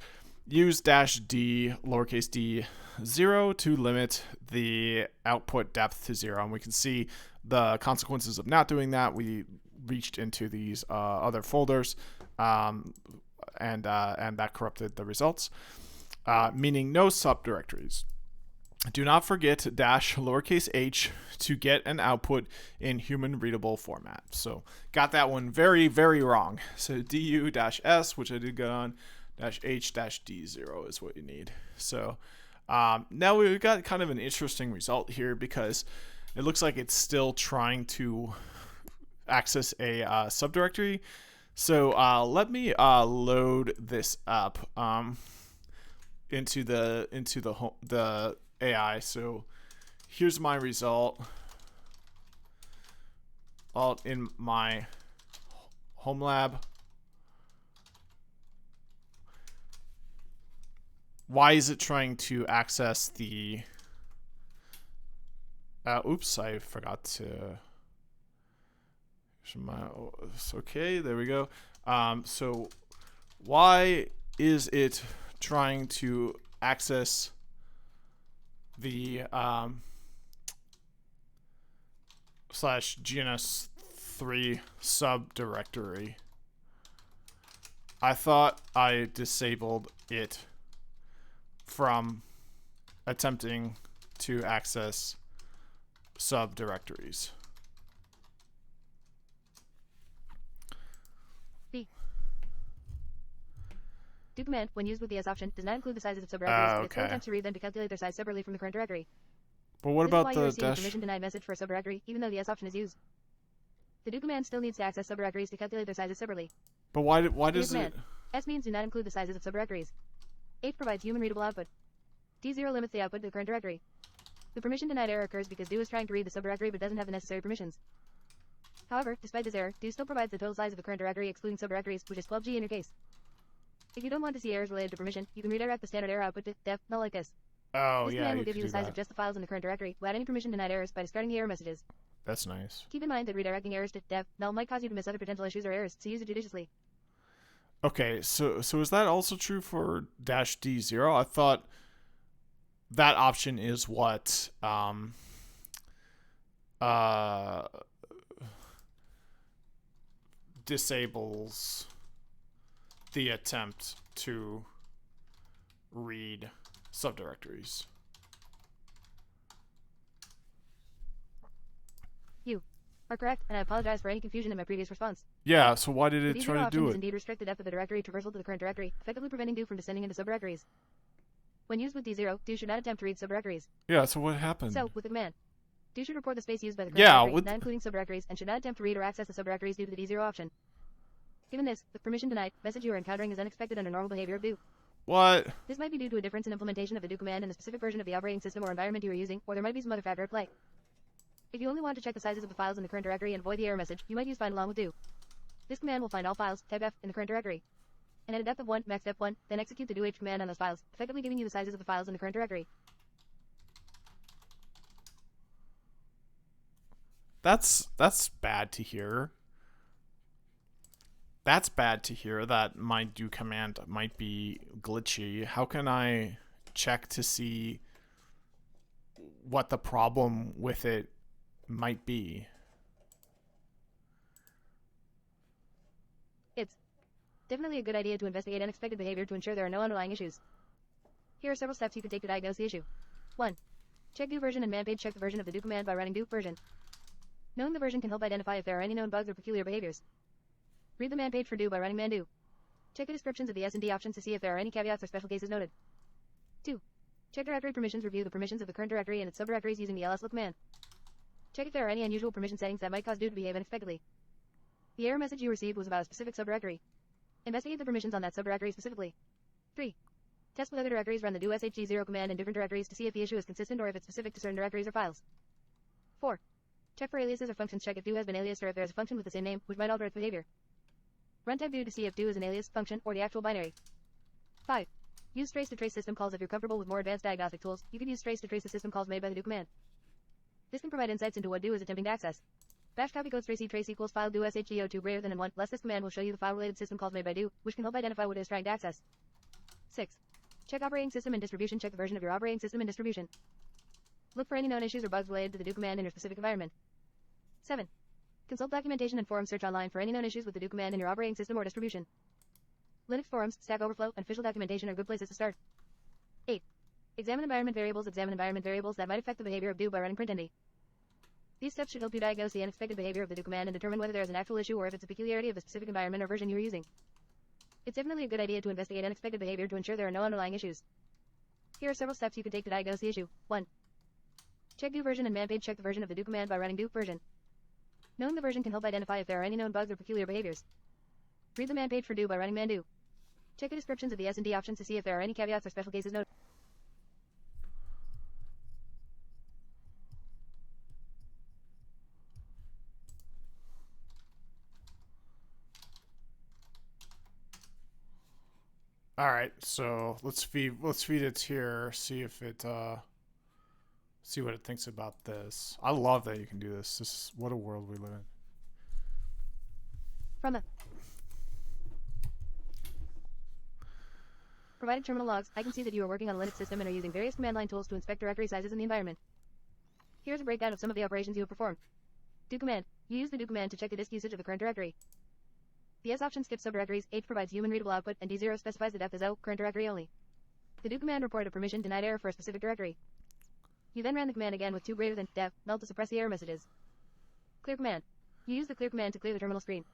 Use -d, lowercase d, 0 to limit the output depth to 0. And we can see the consequences of not doing that. We reached into these other folders, and that corrupted the results, meaning no subdirectories. Do not forget -lowercase h to get an output in human readable format. So got that one very, very wrong. So du-s, which I did get on, -h-d0 is what you need. So now we've got kind of an interesting result here, because it looks like it's still trying to access a subdirectory. So let me load this up into the AI. So here's my result all in my home lab. Why is it trying to access the oops, I forgot to okay, there we go. So why is it trying to access the /GNS3 subdirectory? I thought I disabled it from attempting to access subdirectories. Do command, when used with the S option, does not include the sizes of subdirectories. It still attempts to read them to calculate their size separately from the current directory. But what about the dash? This is why you are seeing a permission denied message for a subdirectory, even though the S option is used. The do command still needs to access subdirectories to calculate their sizes separately. But why does it? S means do not include the sizes of subdirectories. H provides human readable output. D0 limits the output to the current directory. The permission denied error occurs because do is trying to read the subdirectory but doesn't have the necessary permissions. However, despite this error, do still provides the total size of the current directory excluding subdirectories, which is 12G in your case. If you don't want to see errors related to permission, you can redirect the standard error output to def null like this. Oh, this yeah, command will give you the size of just the files in the current directory without any permission denied errors by discarding the error messages. That's nice. Keep in mind that redirecting errors to def null might cause you to miss other potential issues or errors, so use it judiciously. Okay, so is that also true for -d0? I thought that option is what disables the attempt to read subdirectories. You are correct, and I apologize for any confusion in my previous response. Yeah, so why did it The try to do it? indeed restrict the depth of the directory traversal to the current directory, effectively preventing do from descending into subdirectories. When used with D0, do should not attempt to read subdirectories. Yeah, so what happened? So, with the command, do should report the space used by the current directory, not including subdirectories, and should not attempt to read or access the subdirectories due to the D0 option. Given this, the permission denied message you are encountering is unexpected under normal behavior of do. What? This might be due to a difference in implementation of the do command in the specific version of the operating system or environment you are using, or there might be some other factor at play. If you only want to check the sizes of the files in the current directory and avoid the error message, you might use find along with do. This command will find all files, type F, in the current directory. And at a depth of 1, max depth 1, then execute the do h command on those files, effectively giving you the sizes of the files in the current directory. That's bad to hear. That's bad to hear that my do command might be glitchy. How can I check to see what the problem with it might be? It's definitely a good idea to investigate unexpected behavior to ensure there are no underlying issues. Here are several steps you can take to diagnose the issue. 1. Check do version and man page check the version of the do command by running do version. Knowing the version can help identify if there are any known bugs or peculiar behaviors. Read the man page for do by running man do. Check the descriptions of the S&D options to see if there are any caveats or special cases noted. 2. Check directory permissions. Review the permissions of the current directory and its subdirectories using the lslook command. Check if there are any unusual permission settings that might cause do to behave unexpectedly. The error message you received was about a specific subdirectory. Investigate the permissions on that subdirectory specifically. 3. Test with other directories. Run the do shg0 command in different directories to see if the issue is consistent or if it's specific to certain directories or files. 4. Check for aliases or functions. Check if do has been aliased or if there is a function with the same name, which might alter its behavior. Run type do to see if do is an alias, function, or the actual binary. 5. Use trace to trace system calls. If you're comfortable with more advanced diagnostic tools, you can use trace to trace the system calls made by the do command. This can provide insights into what do is attempting to access. Bash copy codes trace equals file do shgo2 greater than and 1 less. This command will show you the file-related system calls made by do, which can help identify what it is trying to access. 6. Check operating system and distribution. Check the version of your operating system and distribution. Look for any known issues or bugs related to the do command in your specific environment. 7. Consult documentation and forums. Search online for any known issues with the do command in your operating system or distribution. Linux forums, Stack Overflow, and official documentation are good places to start. 8. Examine environment variables. Examine environment variables that might affect the behavior of do by running printnd. These steps should help you diagnose the unexpected behavior of the do command and determine whether there is an actual issue or if it's a peculiarity of the specific environment or version you are using. It's definitely a good idea to investigate unexpected behavior to ensure there are no underlying issues. Here are several steps you can take to diagnose the issue. 1. Check do version and man page. Check the version of the do command by running do version. Knowing the version can help identify if there are any known bugs or peculiar behaviors. Read the man page for do by running man do. Check the descriptions of the S&D options to see if there are any caveats or special cases noted. All right, so let's feed it here. See if it see what it thinks about this. I love that you can do this. This is what a world we live in. From the provided terminal logs, I can see that you are working on a Linux system and are using various command line tools to inspect directory sizes in the environment. Here's a breakdown of some of the operations you have performed. Do command. You use the do command to check the disk usage of the current directory. The S option skips subdirectories, H provides human readable output, and D0 specifies the depth as O, current directory only. The do command reported a permission denied error for a specific directory. You then ran the command again with 2 greater than dev null to suppress the error messages. Clear command. You use the clear command to clear the terminal screen.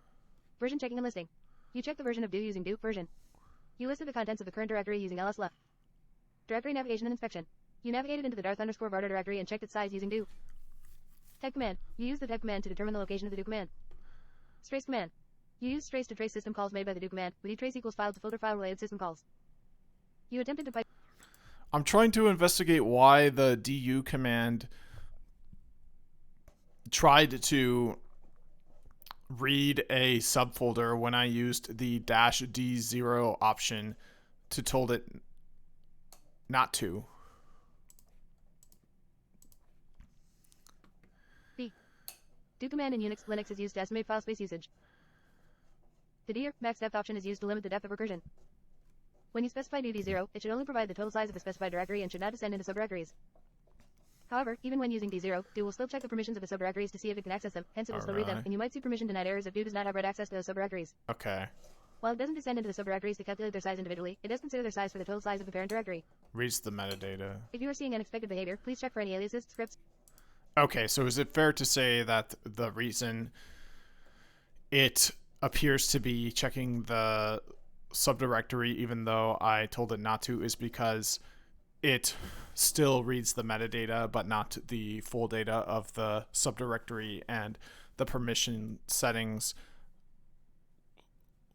Version checking and listing. You check the version of do using do version. You listed the contents of the current directory using lsleft. Directory navigation and inspection. You navigated into the Darth_Varda directory and checked its size using do. Type command. You use the type command to determine the location of the do command. Trace command. You use trace to trace system calls made by the do command, with trace equals file to filter file related system calls. You attempted to pipe. I'm trying to investigate why the du command tried to read a subfolder when I used the -d0 option to told it not to. B. Do command in Unix, Linux is used to estimate file space usage. The D or max depth option is used to limit the depth of recursion. When you specify do D0, it should only provide the total size of the specified directory and should not descend into subdirectories. However, even when using D0, do will still check the permissions of the subdirectories to see if it can access them, hence it will still read them, and you might see permission denied errors if do does not have read access to those subdirectories. Okay. While it doesn't descend into the subdirectories to calculate their size individually, it does consider their size for the total size of the parent directory. Reads the metadata. If you are seeing unexpected behavior, please check for any aliases, scripts. Okay, so is it fair to say that the reason it appears to be checking the subdirectory even though I told it not to is because it still reads the metadata but not the full data of the subdirectory, and the permission settings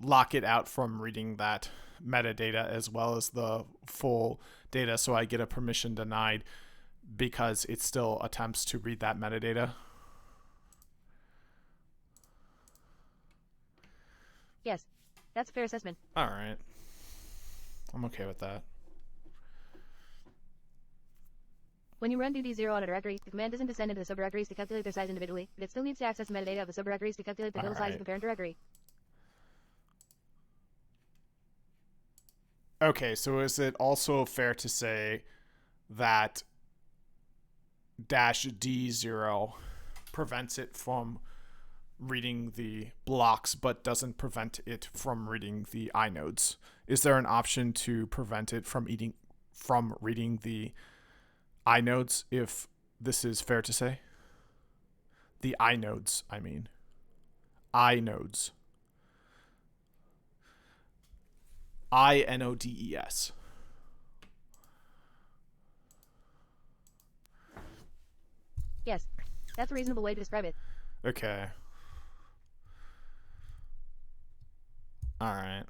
lock it out from reading that metadata as well as the full data, so I get a permission denied because it still attempts to read that metadata? Yes. That's a fair assessment. All right. I'm okay with that. When you run dd0 on a directory, the command doesn't descend into the subdirectories to calculate their size individually, but it still needs to access the metadata of the subdirectories to calculate the total size of the parent directory. Okay, so is it also fair to say that -d0 prevents it from reading the blocks but doesn't prevent it from reading the inodes? Is there an option to prevent it from reading the inodes, if this is fair to say? The inodes, I mean. Inodes. INODES. Yes. That's a reasonable way to describe it. Okay. Alright.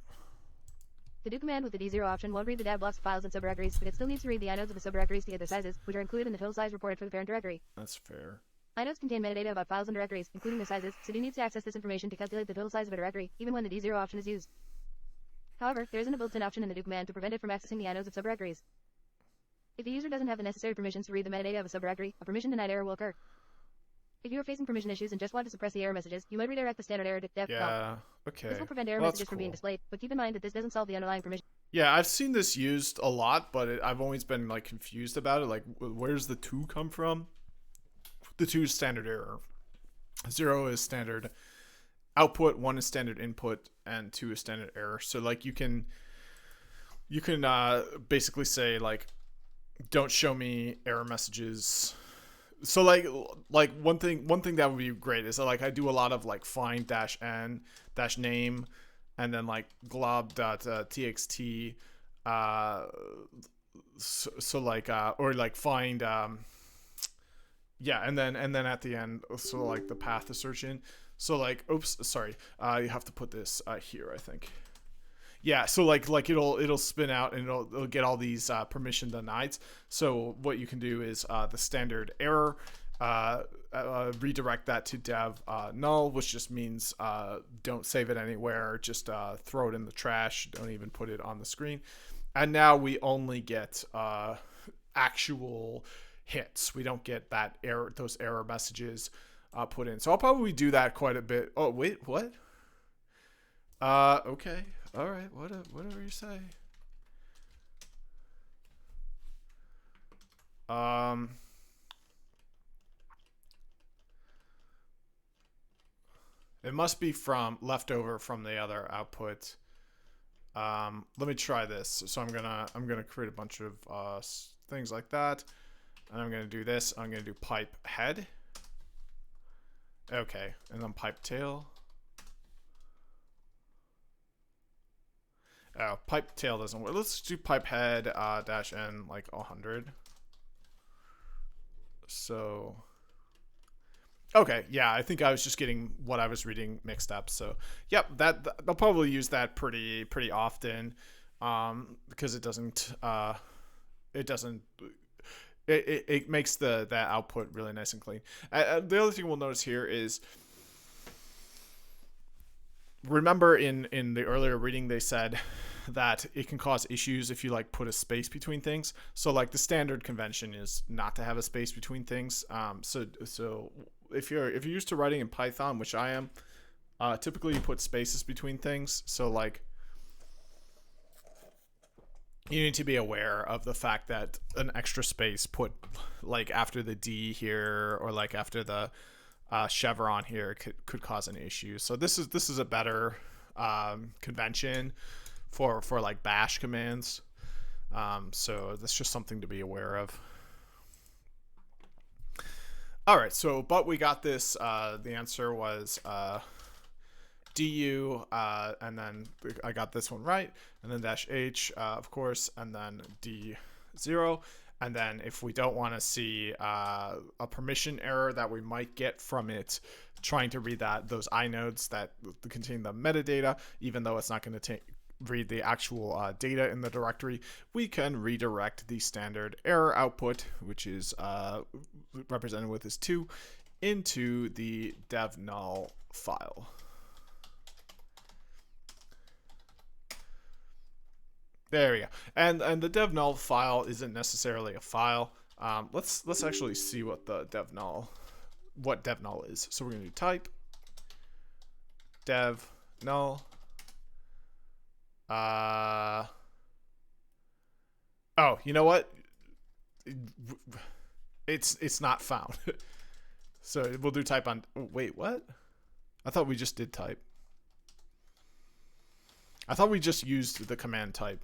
The do command with the d0 option won't read the DAV blocks, files, and subdirectories, but it still needs to read the inodes of the subdirectories to get their sizes, which are included in the total size reported for the parent directory. That's fair. Inodes contain metadata about files and directories, including their sizes, so do needs to access this information to calculate the total size of a directory, even when the d0 option is used. However, there isn't a built-in option in the do command to prevent it from accessing the inodes of subdirectories. If the user doesn't have the necessary permissions to read the metadata of a subdirectory, a permission denied error will occur. If you are facing permission issues and just want to suppress the error messages, you might redirect the standard error to dev. Yeah, okay. This will prevent error messages from being displayed, but keep in mind that this doesn't solve the underlying permission. Yeah, I've seen this used a lot, but I've always been like confused about it. Like, where's the 2 come from? The 2 is standard error. 0 is standard output, 1 is standard input, and 2 is standard error. So like you can basically say like, don't show me error messages. So like one thing that would be great is that, like, I do a lot of like find -n -name and then like glob.txt so like or like find yeah, and then at the end, so like the path assertion. So like, oops, sorry, you have to put this here, I think. Yeah, so like it'll spin out and it'll get all these permission denied. So what you can do is the standard error, redirect that to dev null, which just means don't save it anywhere, just throw it in the trash, don't even put it on the screen. And now we only get actual hits. We don't get those error messages put in. So I'll probably do that quite a bit. Oh wait, what? Okay. All right, whatever you say. It must be from leftover from the other output. Let me try this. So I'm gonna create a bunch of things like that, and I'm gonna do this. I'm gonna do pipe head. Okay, and then pipe tail. Pipe tail doesn't work. Let's do pipe head -n like 100. So, okay, yeah, I think I was just getting what I was reading mixed up. So, yep, they'll probably use that pretty often, because it makes the output really nice and clean. The other thing we'll notice here is, remember in the earlier reading they said that it can cause issues if you like put a space between things. So like the standard convention is not to have a space between things. So if you're used to writing in Python, which I am, typically you put spaces between things. So like you need to be aware of the fact that an extra space put like after the D here or like after the chevron here could cause an issue. So this is a better convention for like bash commands. So that's just something to be aware of. All right, so but we got this. The answer was du, and then I got this one right, and then -h, of course, and then d0. And then if we don't want to see a permission error that we might get from it trying to read those inodes that contain the metadata, even though it's not going to read the actual data in the directory, we can redirect the standard error output, which is represented with this 2, into the dev null file. There we go. And the dev null file isn't necessarily a file. Let's actually see what dev null is. So we're gonna do type dev null. Oh, you know what? It's not found. So we'll do type on. Oh, wait, what? I thought we just did type. I thought we just used the command type.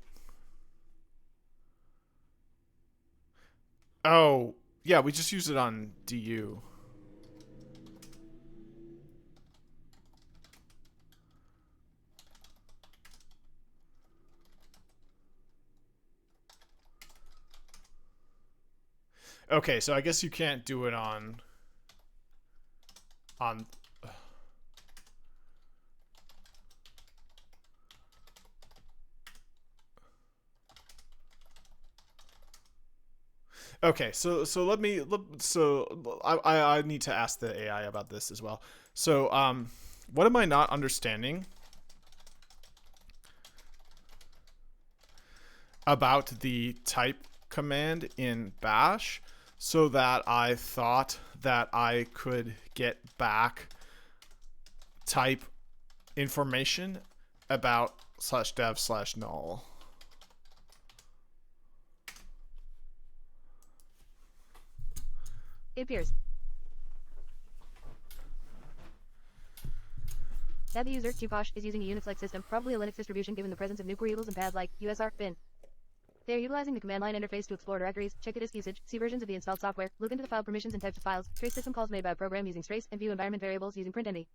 Oh, yeah, we just used it on du. Okay, so I guess you can't do it on Okay, so I need to ask the AI about this as well. So what am I not understanding about the type command in bash, so that I thought that I could get back type information about /dev/null? It appears that the user, Qposh, is using a Unix-like system, probably a Linux distribution given the presence of nuke variables and paths like usr bin. They are utilizing the command line interface to explore directories, check the disk usage, see versions of the installed software, look into the file permissions and types of files, trace system calls made by a program using strace, and view environment variables using printenv.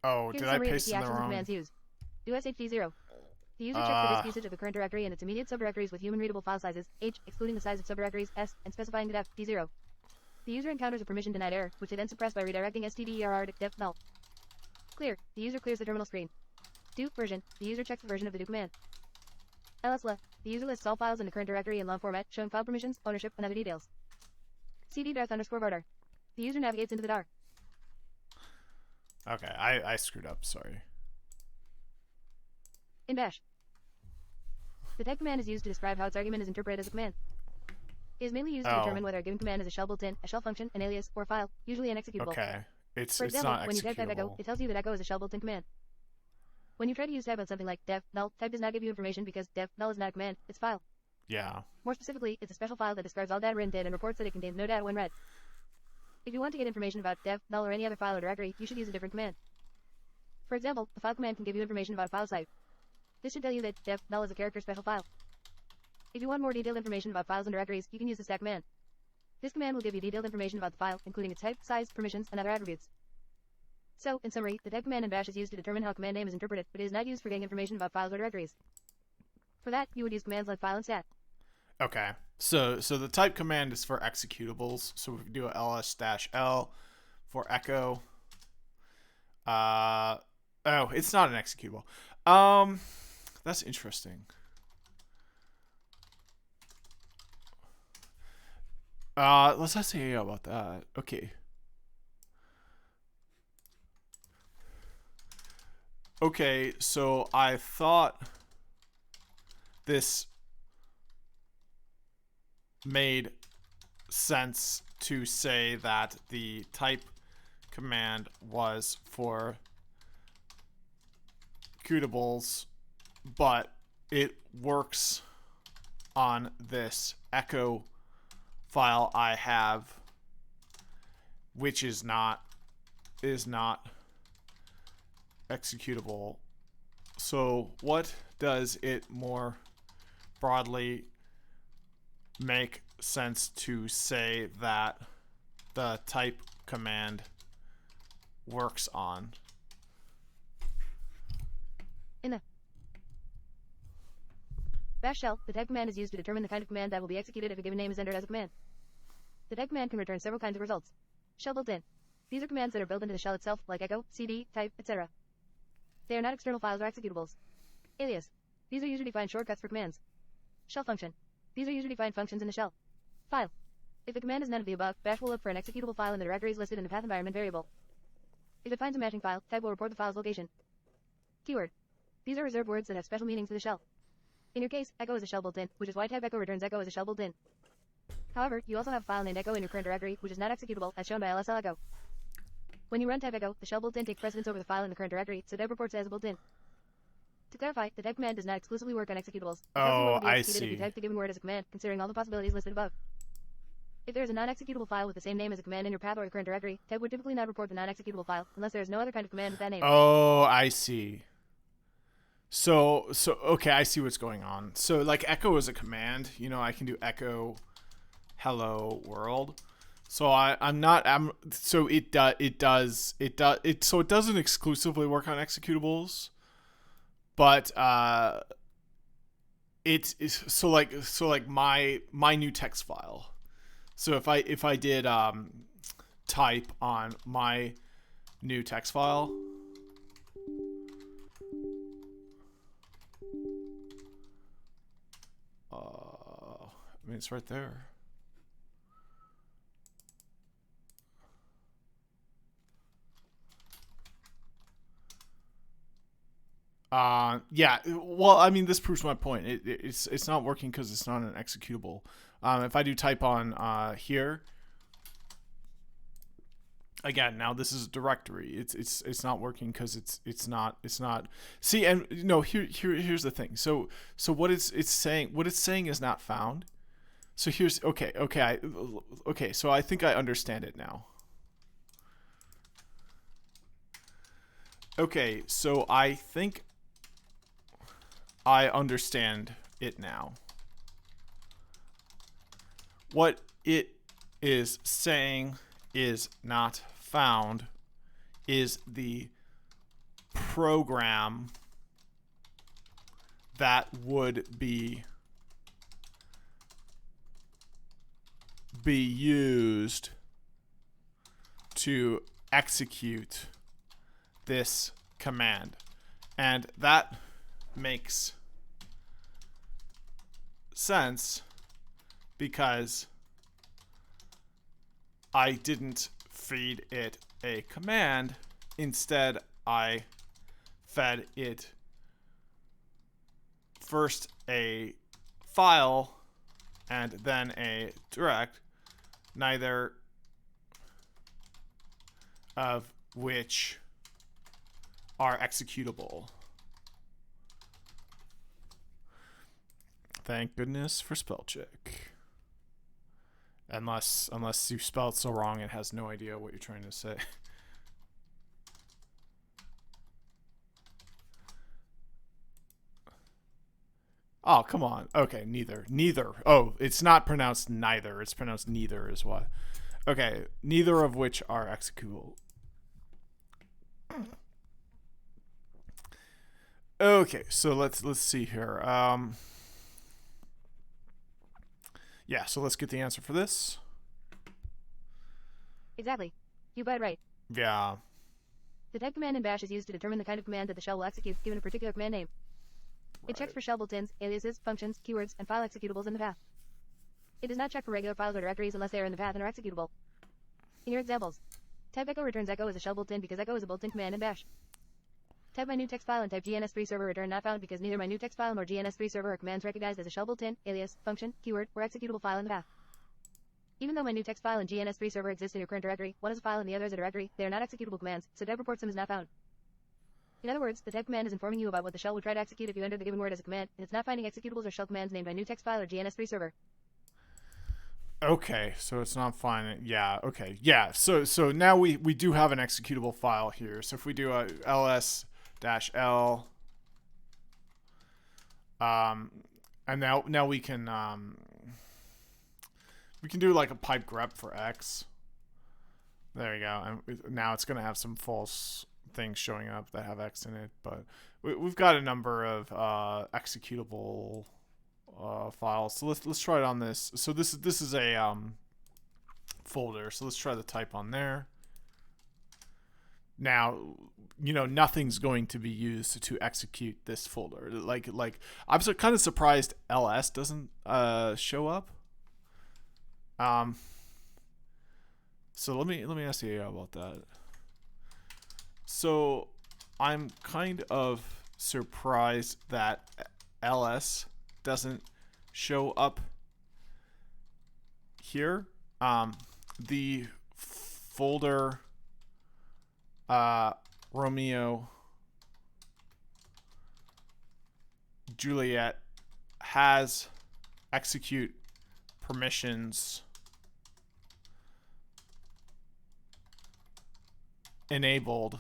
Oh, Here's did a I summary of the paste key in the actions and wrong? commands used. Do shd0. The user checks the disk usage of the current directory and its immediate subdirectories with human-readable file sizes, h, excluding the size of subdirectories, s, and specifying the def, d0. The user encounters a permission denied error, which they then suppress by redirecting stderr to def null. Clear. The user clears the terminal screen. Do version. The user checks the version of the do command. lsla. The user lists all files in the current directory in long format, showing file permissions, ownership, and other details. cd-var. The user navigates into the dar. Okay, I screwed up, sorry. In bash, the type command is used to describe how its argument is interpreted as a command. It is mainly used to determine whether a given command is a shell built-in, a shell function, an alias, or a file, usually an executable. Okay, For example, not when you type echo, it tells you that echo is a shell built-in command. When you try to use type on something like dev null, type does not give you information because dev null is not a command, it's file. Yeah. More specifically, it's a special file that describes all data written to it and reports that it contains no data when read. If you want to get information about dev null or any other file or directory, you should use a different command. For example, the file command can give you information about a file type. This should tell you that dev null is a character special file. If you want more detailed information about files and directories, you can use the stack command. This command will give you detailed information about the file, including its type, size, permissions, and other attributes. So, in summary, the type command in bash is used to determine how command name is interpreted, but it is not used for getting information about files or directories. For that, you would use commands like file and stat. Okay, so the type command is for executables. So we can do a ls-l for echo. Oh, it's not an executable. That's interesting. Let's ask AI about that. Okay. Okay, so I thought this made sense to say that the type command was for executables, but it works on this echo file I have, which is not executable. So what does it more broadly make sense to say that the type command works on? In the bash shell, the type command is used to determine the kind of command that will be executed if a given name is entered as a command. The type command can return several kinds of results. Shell built-in. These are commands that are built into the shell itself, like echo, cd, type, etc. They are not external files or executables. Alias. These are user-defined shortcuts for commands. Shell function. These are user-defined functions in the shell. File. If the command is none of the above, bash will look for an executable file in the directories listed in the path environment variable. If it finds a matching file, type will report the file's location. Keyword. These are reserved words that have special meaning for the shell. In your case, echo is a shell built-in, which is why type echo returns echo as a shell built-in. However, you also have a file named echo in your current directory, which is not executable, as shown by LSL echo. When you run type echo, the shell built-in takes precedence over the file in the current directory, so dev reports it as a built-in. To clarify, the type command does not exclusively work on executables. Oh, I see. If you type the given word as a command, considering all the possibilities listed above. If there is a non-executable file with the same name as a command in your path or your current directory, type would typically not report the non-executable file, unless there is no other kind of command with that name. Oh, I see. So okay, I see what's going on. So like echo is a command, you know, I can do echo hello world. So so it doesn't exclusively work on executables, but it's so like my new text file. So if I did type on my new text file, I mean, it's right there. Yeah. Well, I mean, this proves my point. It's not working because it's not an executable. If I do type on here, again, now this is a directory. It's not working because it's not. See, and you know, here's the thing. So what it's saying is not found. So here's okay. So I think I understand it now. Okay, so I think I understand it now. What it is saying is not found is the program that would be used to execute this command. And that makes sense because I didn't feed it a command. Instead, I fed it first a file and then a direct, neither of which are executable. Thank goodness for spell check. Unless you spell it so wrong it has no idea what you're trying to say. Oh, come on. Okay, neither. Oh, it's not pronounced neither. It's pronounced neither is what. Okay, neither of which are executable. Okay, so let's see here. Yeah, so let's get the answer for this. Exactly. You got it right. Yeah. The type command in bash is used to determine the kind of command that the shell will execute given a particular command name. It checks for shell built-ins, aliases, functions, keywords, and file executables in the path. It does not check for regular files or directories unless they are in the path and are executable. In your examples, type echo returns echo as a shell built-in because echo is a built-in command in bash. Type my new text file and type GNS3 server return not found because neither my new text file nor GNS3 server are commands recognized as a shell built-in, alias, function, keyword, or executable file in the path. Even though my new text file and GNS3 server exist in your current directory, one is a file and the other is a directory, they are not executable commands, so dev reports them as not found. In other words, the type command is informing you about what the shell would try to execute if you enter the given word as a command, and it's not finding executables or shell commands named my new text file or GNS3 server. Okay, so it's not finding. Yeah. Okay. Yeah. So now we do have an executable file here. So if we do a ls-l, and now we can do like a pipe grep for x. There you go. And now it's gonna have some false things showing up that have x in it, but we've got a number of executable files. So let's try it on this. So this is a folder. So let's try the type on there. Now, you know, nothing's going to be used to execute this folder. Like I'm kind of surprised ls doesn't show up. So let me ask you about that. So I'm kind of surprised that ls doesn't show up here. The folder Romeo Juliet has execute permissions enabled,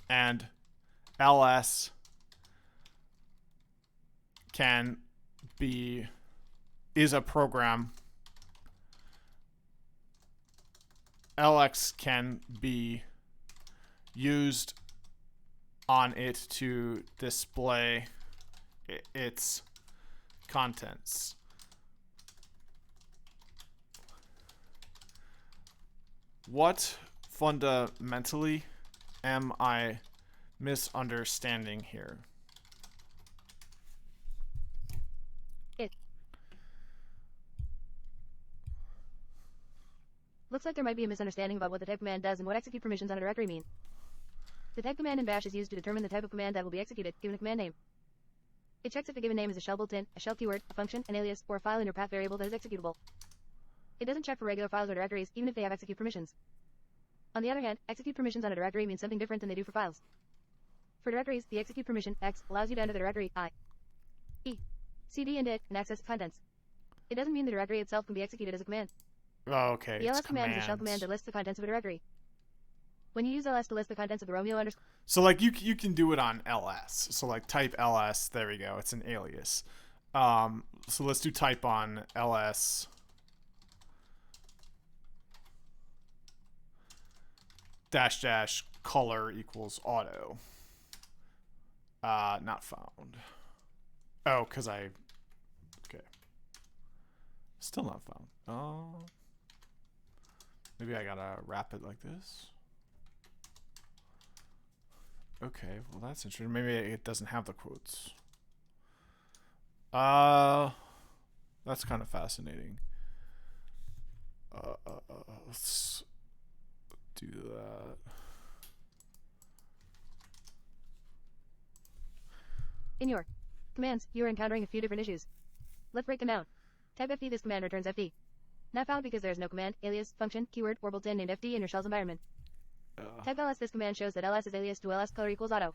and ls is a program. LX can be used on it to display its contents. What fundamentally am I misunderstanding here? Looks like there might be a misunderstanding about what the type command does and what execute permissions on a directory mean. The type command in bash is used to determine the type of command that will be executed, given a command name. It checks if a given name is a shell built-in, a shell keyword, a function, an alias, or a file in your path variable that is executable. It doesn't check for regular files or directories, even if they have execute permissions. On the other hand, execute permissions on a directory means something different than they do for files. For directories, the execute permission X allows you to enter the directory I, E, CD and it, and access its contents. It doesn't mean the directory itself can be executed as a command. Oh, okay. The ls command is a shell command that lists the contents of a directory. When you use ls to list the contents of the Romeo underscore. So like you can do it on ls. So like type ls. There we go. It's an alias. So let's do type on ls dash color equals auto. Not found. Oh, because I. Okay. Still not found. Oh. Maybe I gotta wrap it like this. Okay, well that's interesting. Maybe it doesn't have the quotes. That's kind of fascinating. Let's do that. In your commands, you are encountering a few different issues. Let's break them down. Type fd. This command returns fd. Not found because there is no command, alias, function, keyword, or built-in named fd in your shell's environment. Type ls. This command shows that ls is alias to ls color equals auto.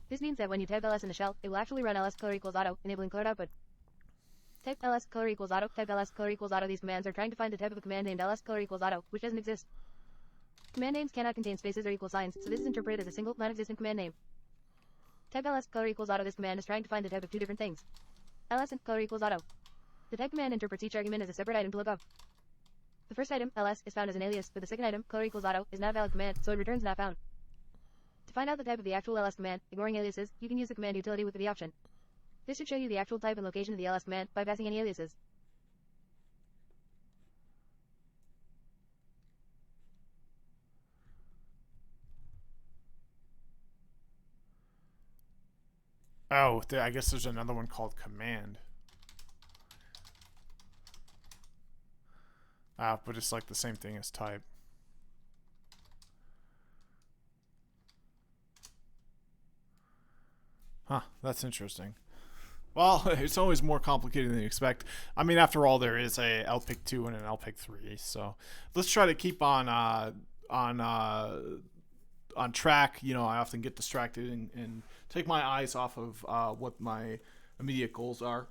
This means that when you type ls in the shell, it will actually run ls color equals auto, enabling colored output. Type ls color equals auto. Type ls color equals auto. These commands are trying to find the type of a command named ls color equals auto, which doesn't exist. Command names cannot contain spaces or equal signs, so this is interpreted as a single, non-existent command name. Type ls color equals auto. This command is trying to find the type of two different things. ls and color equals auto. The type command interprets each argument as a separate item to look up. The first item, ls, is found as an alias, but the second item, color equals auto, is not a valid command, so it returns not found. To find out the type of the actual ls command, ignoring aliases, you can use the command utility with the option. This should show you the actual type and location of the ls command, bypassing any aliases. Oh, I guess there's another one called command. But it's like the same thing as type. Huh, that's interesting. Well, it's always more complicated than you expect. I mean, after all, there is a LPIC-2 and an LPIC-3, so let's try to keep on track. You know, I often get distracted and take my eyes off of what my immediate goals are.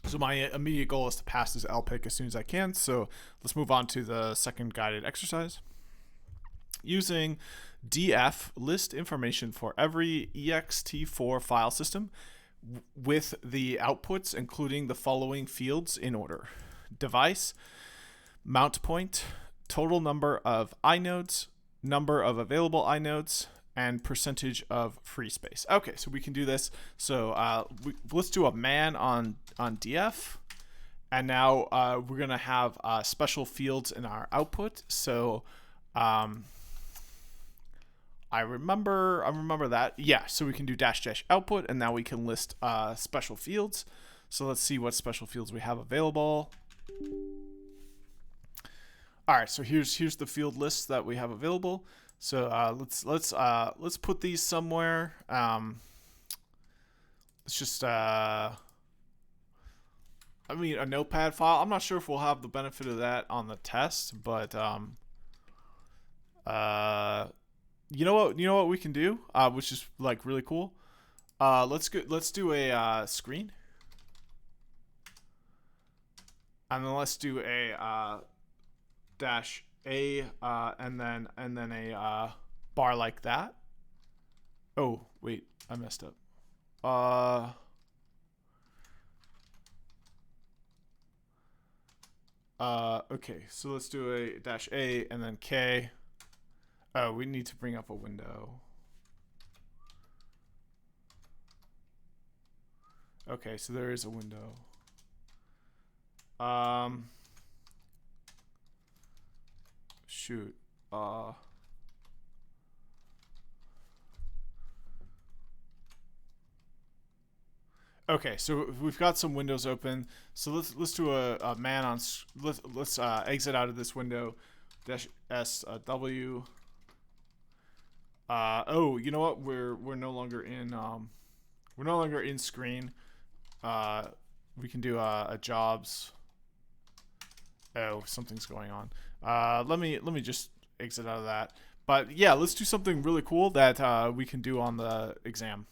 So my immediate goal is to pass this LPIC as soon as I can. So let's move on to the second guided exercise. Using df, list information for every ext4 file system with the outputs, including the following fields in order: device, mount point, total number of inodes, number of available inodes, and percentage of free space. Okay, so we can do this. So let's do a man on df, and now we're gonna have special fields in our output. So I remember that. Yeah, so we can do dash output, and now we can list special fields. So let's see what special fields we have available. All right, so here's the field list that we have available. So let's put these somewhere. Let's It's just I mean, a notepad file. I'm not sure if we'll have the benefit of that on the test, but you know what we can do, which is like really cool. Let's do a screen, and then let's do a dash a and then a bar like that. Oh wait, I messed up. Okay, so let's do a dash a and then k. Oh, we need to bring up a window. Okay, so there is a window. Shoot. Okay, so we've got some windows open. So let's do a man on. Let's exit out of this window. Dash S W. Oh, you know what? We're no longer in screen. We can do a jobs. Oh, something's going on. Let me just exit out of that. But yeah, let's do something really cool that we can do on the exam.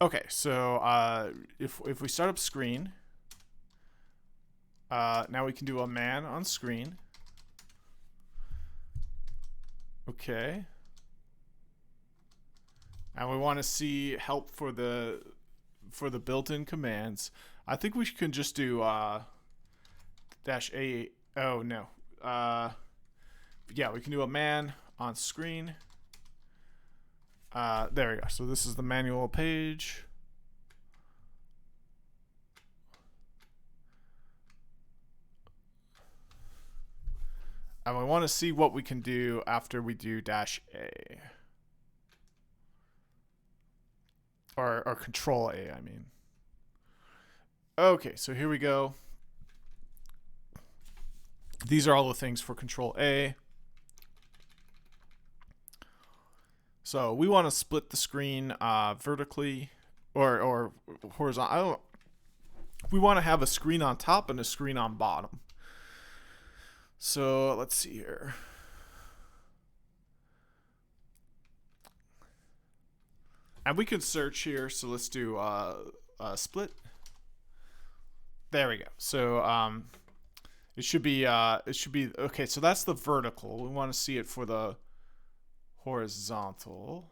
Okay, so if we start up screen, now we can do a man on screen. Okay. And we want to see help for the built-in commands. I think we can just do dash a. Oh no. Yeah, we can do a man on screen. There we go. So this is the manual page. And we want to see what we can do after we do dash A. Or control A, I mean. Okay, so here we go. These are all the things for control A. So we want to split the screen vertically or horizontal. We want to have a screen on top and a screen on bottom. So let's see here. And we can search here. So let's do split. There we go. So it should be okay. So that's the vertical. We want to see it for the horizontal.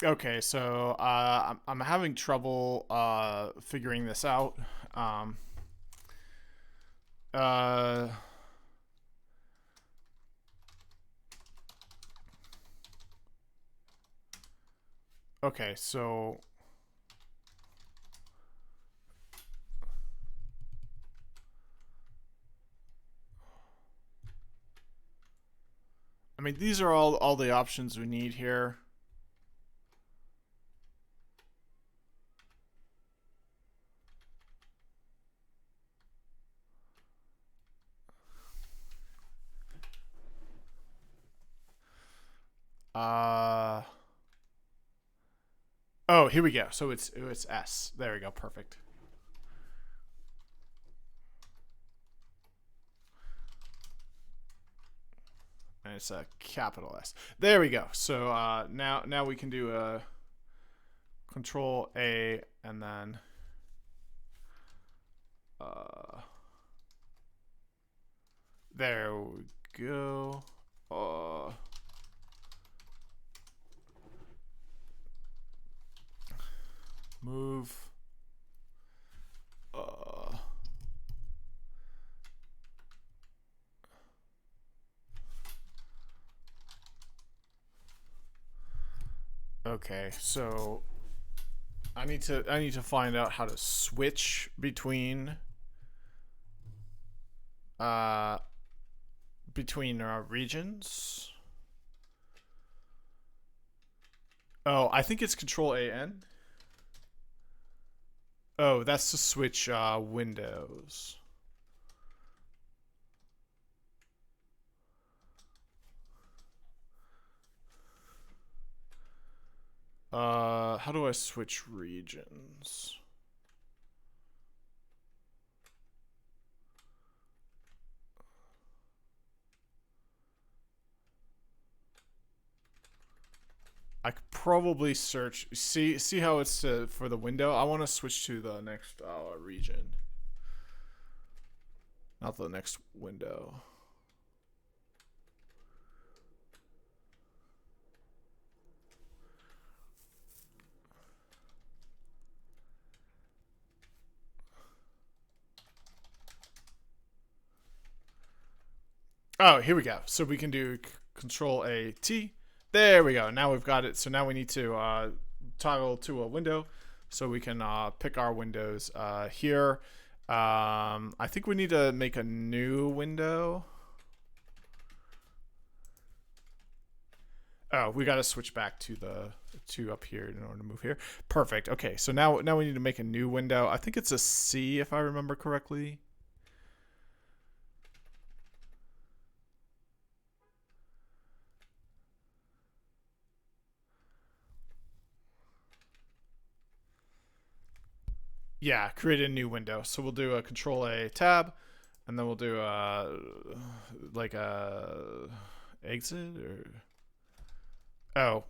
Okay, so I'm having trouble figuring this out. Uh, okay, so I mean, these are all the options we need here. Oh, here we go. So it's S. There we go. Perfect. And it's a capital S. There we go. So now we can do a control A and then There we go. Move. Okay, so I need to find out how to switch between regions. Oh, I think it's Control AN. Oh, that's to switch windows. How do I switch regions? I could probably search. See how it's for the window. I want to switch to the next region, not the next window. Oh, here we go. So we can do Control A T. There we go. Now we've got it. So now we need to toggle to a window, so we can pick our windows here. I think we need to make a new window. Oh, we got to switch back to the up here in order to move here. Perfect. Okay, so now we need to make a new window. I think it's a C if I remember correctly. Yeah, create a new window. So we'll do a Control A tab, and then we'll do like a exit or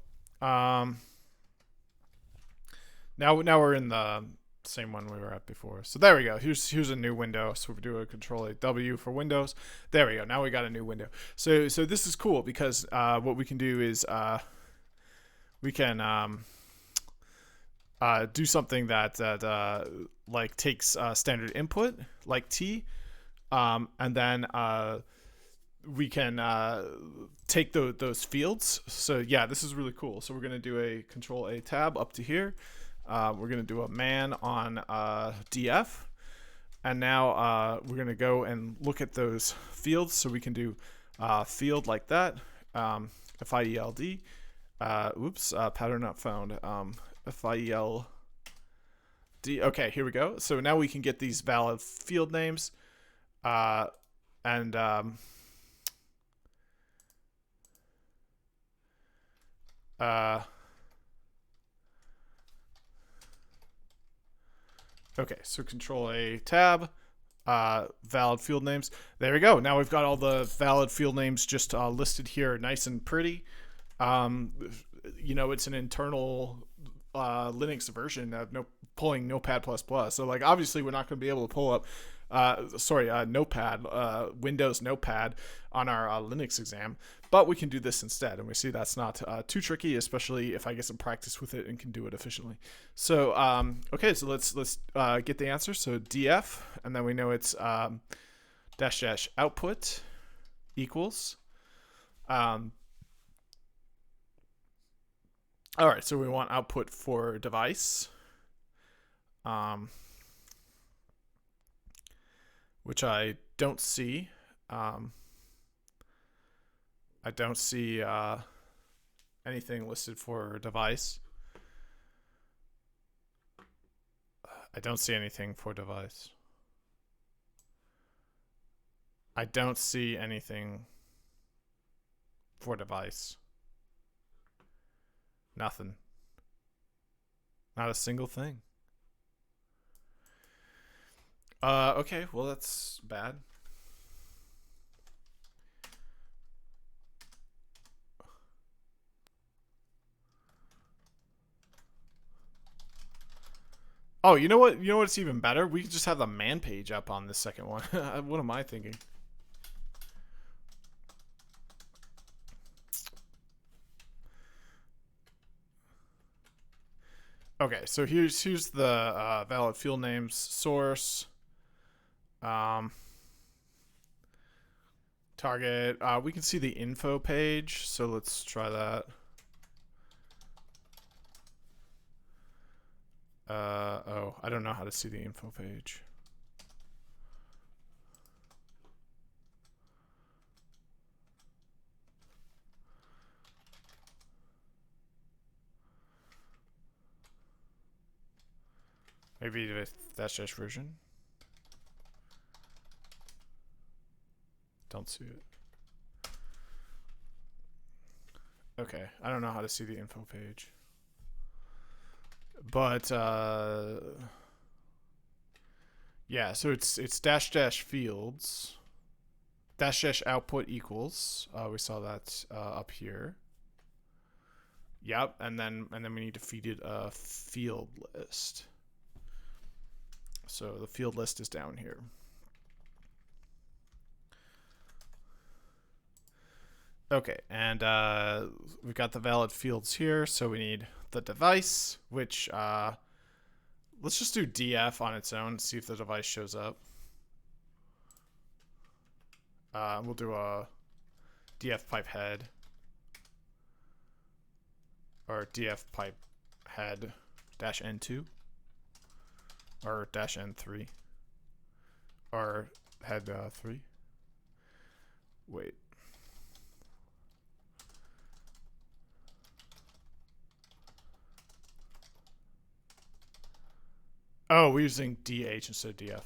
now we're in the same one we were at before. So there we go. Here's a new window. So we do a Control A W for Windows. There we go. Now we got a new window. So this is cool because what we can do is we can do something that like takes standard input like T, and then we can take those fields. So yeah, this is really cool. So we're gonna do a Control A tab up to here. We're gonna do a man on DF, and now we're gonna go and look at those fields. So we can do field like that, FIELD. Pattern not found. FIELD. Okay, here we go. So now we can get these valid field names, and okay, so Control A tab, valid field names. There we go. Now we've got all the valid field names just listed here, nice and pretty. You know, it's an internal Linux version of pulling Notepad++. So like obviously we're not going to be able to pull up Notepad, Windows Notepad on our Linux exam, but we can do this instead, and we see that's not too tricky, especially if I get some practice with it and can do it efficiently. So okay, so let's get the answer. So df, and then we know it's dash output equals all right, so we want output for device, which I don't see. I don't see anything listed for device. I don't see anything for device. I don't see anything for device. Nothing. Not a single thing. Okay, well that's bad. Oh, you know what? You know what's even better? We could just have the man page up on this second one. What am I thinking? Okay, so here's the valid field names source. Target. We can see the info page, so let's try that. Oh, I don't know how to see the info page. Maybe with dash version. Don't see it. Okay, I don't know how to see the info page. But yeah, so it's dash fields dash output equals. We saw that up here. Yep, and then we need to feed it a field list. So the field list is down here. Okay, and we've got the valid fields here, so we need the device, which let's just do df on its own, see if the device shows up. We'll do a df pipe head, or df pipe head dash n2, or dash n3, or head 3. Wait. Oh, we're using DH instead of DF.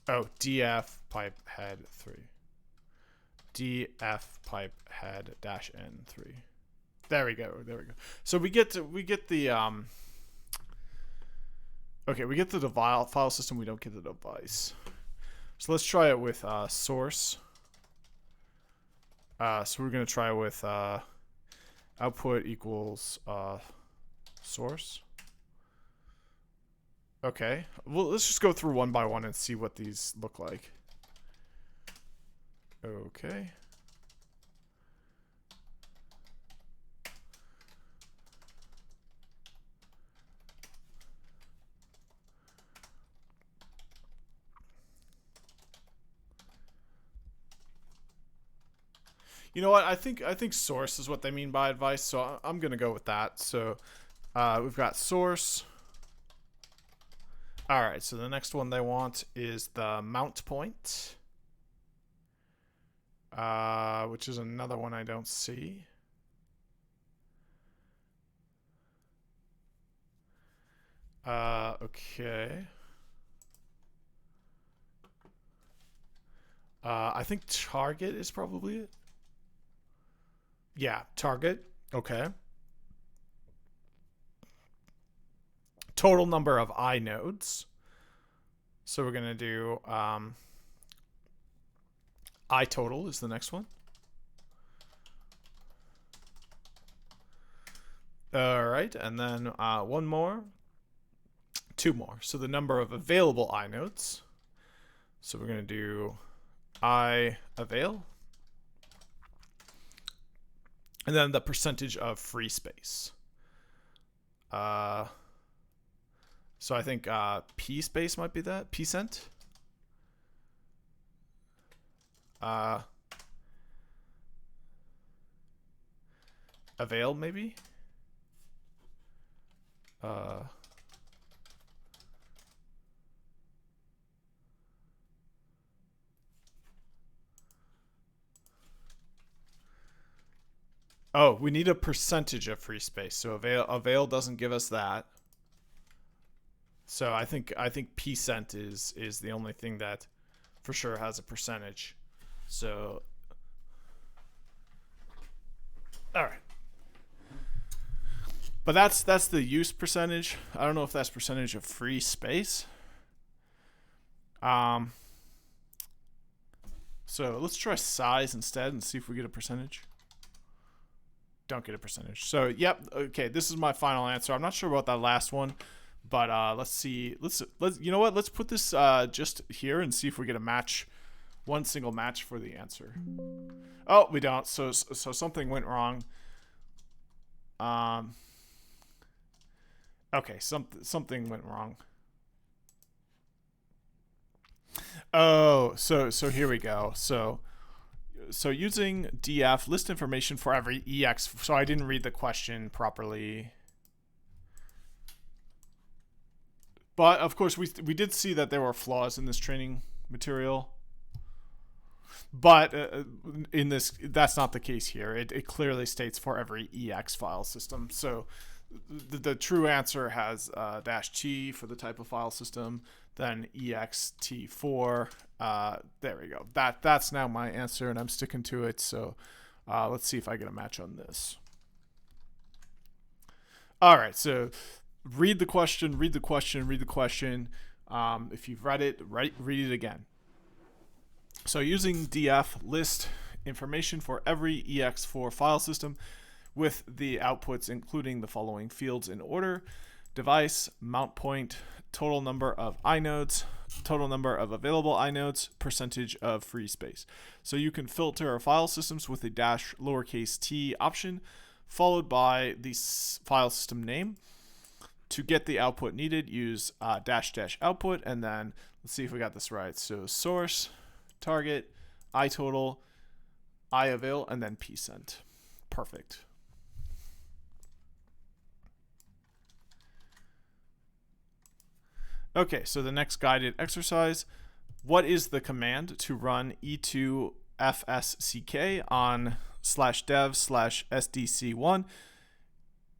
Oh, DF pipe head 3. DF pipe head dash N3. There we go. There we go. So we get the okay, we get the file system, we don't get the device. So let's try it with source. So we're going to try with output equals source. Okay. Well, let's just go through one by one and see what these look like. Okay. You know what? I think source is what they mean by advice, so I'm gonna go with that. So we've got source. All right. So the next one they want is the mount point, which is another one I don't see. Okay. I think target is probably it. Yeah, target. Okay. Total number of inodes. So we're going to do iTotal is the next one. All right, and then one more. Two more. So the number of available inodes. So we're going to do iAvail. And then the percentage of free space. So I think P space might be that. P-cent. Avail maybe. Oh, we need a percentage of free space. So avail doesn't give us that. So I think %, is the only thing that for sure has a percentage. So all right. But that's the use percentage. I don't know if that's percentage of free space. So So let's try size instead and see if we get a percentage. Don't get a percentage. So yep, okay, this is my final answer. I'm not sure about that last one, but let's see. Let's you know what? Let's put this just here and see if we get a match, one single match for the answer. Oh, we don't. So something went wrong. Okay, something went wrong. Oh, so here we go. So using df, list information for every ex. So I didn't read the question properly. But of course we did see that there were flaws in this training material. But in this, that's not the case here. It clearly states for every ex file system. So the true answer has -t for the type of file system, then ext4. There we go. That's now my answer, and I'm sticking to it. So let's see if I get a match on this. All right. So read the question. Read the question. Read the question. If you've read it, read it again. So using df, list information for every ex4 file system with the outputs including the following fields in order: device, mount point, total number of inodes, total number of available inodes, percentage of free space. So you can filter file systems with a -t option followed by the file system name. To get the output needed, use --output, and then let's see if we got this right. So source, target, itotal, iavail, and then psent. Perfect. Okay, so the next guided exercise: what is the command to run e2fsck on /dev/sdc1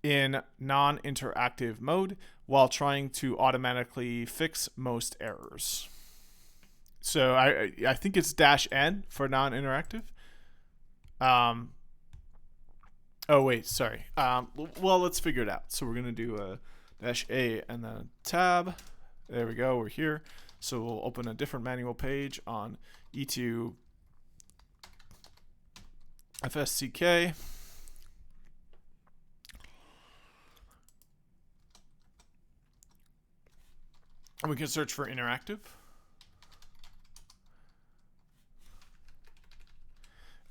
in non-interactive mode while trying to automatically fix most errors? So I think it's -n for non-interactive. Oh wait, sorry. Well, let's figure it out. So we're gonna do a -a and then a tab. There we go. We're here. So we'll open a different manual page on e2 fsck. And we can search for interactive.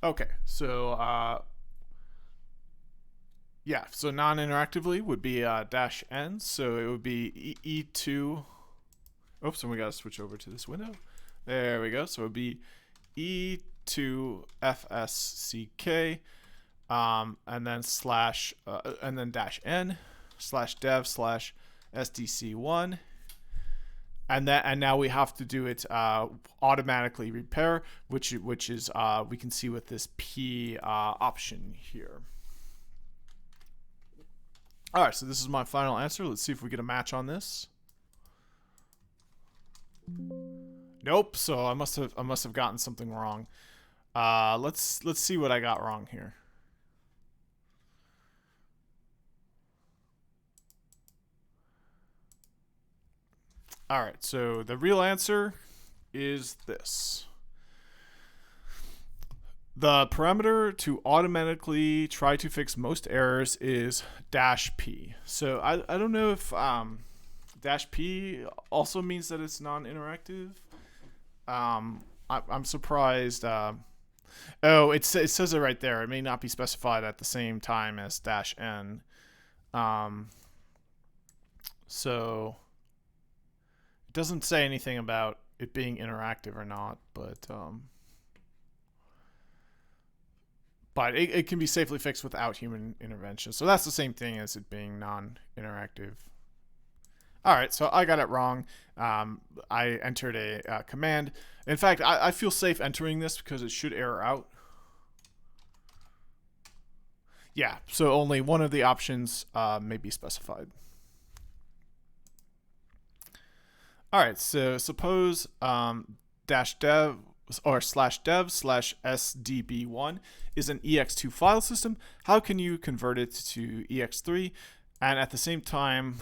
Okay, so yeah, so non-interactively would be -n. So it would be e2. Oops, and we gotta switch over to this window. There we go. So it would be e2 fsck, and then and then -n /dev/sdc1. And now we have to do it automatically repair, which is we can see with this P option here. All right, so this is my final answer. Let's see if we get a match on this. Nope. So I must have gotten something wrong. Let's see what I got wrong here. All right, so the real answer is this. The parameter to automatically try to fix most errors is -p. So I don't know if -p also means that it's non-interactive. I'm surprised. Oh, it says it right there. It may not be specified at the same time as -n. So it doesn't say anything about it being interactive or not, but it can be safely fixed without human intervention. So that's the same thing as it being non-interactive. All right, so I got it wrong. I entered a command. In fact, I feel safe entering this because it should error out. Yeah, so only one of the options may be specified. All right, so suppose -dev or /dev/sdb1 is an ex2 file system. How can you convert it to ex3 and at the same time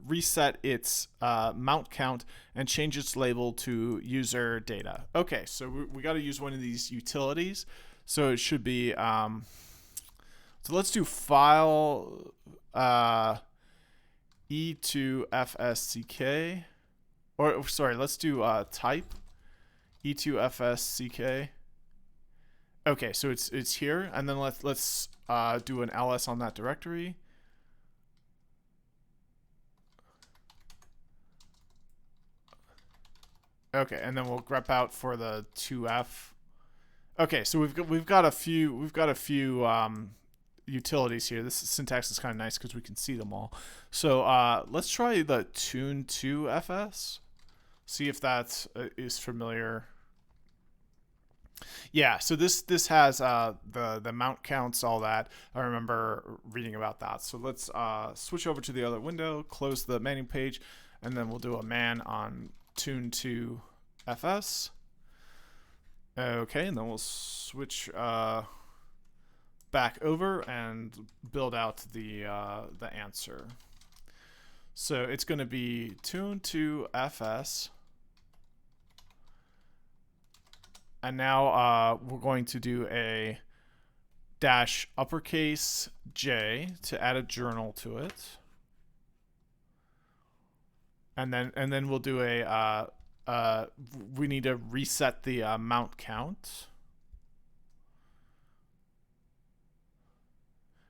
reset its mount count and change its label to user data. Okay, so we got to use one of these utilities. So it should be, so let's do file E2FSCK, or sorry, let's do type E2FSCK. Okay, so it's here, and then let's do an ls on that directory. Okay, and then we'll grep out for the 2f. Okay, so we've got a few utilities here. This syntax is kind of nice because we can see them all. So let's try the tune2fs. See if that is familiar. Yeah, so this has the mount counts, all that. I remember reading about that. So let's switch over to the other window, close the manning page, and then we'll do a man on tune2fs. Okay, and then we'll switch back over and build out the answer. So it's going to be tune2fs. And now we're going to do a dash uppercase J to add a journal to it. And then we'll do a we need to reset the mount count.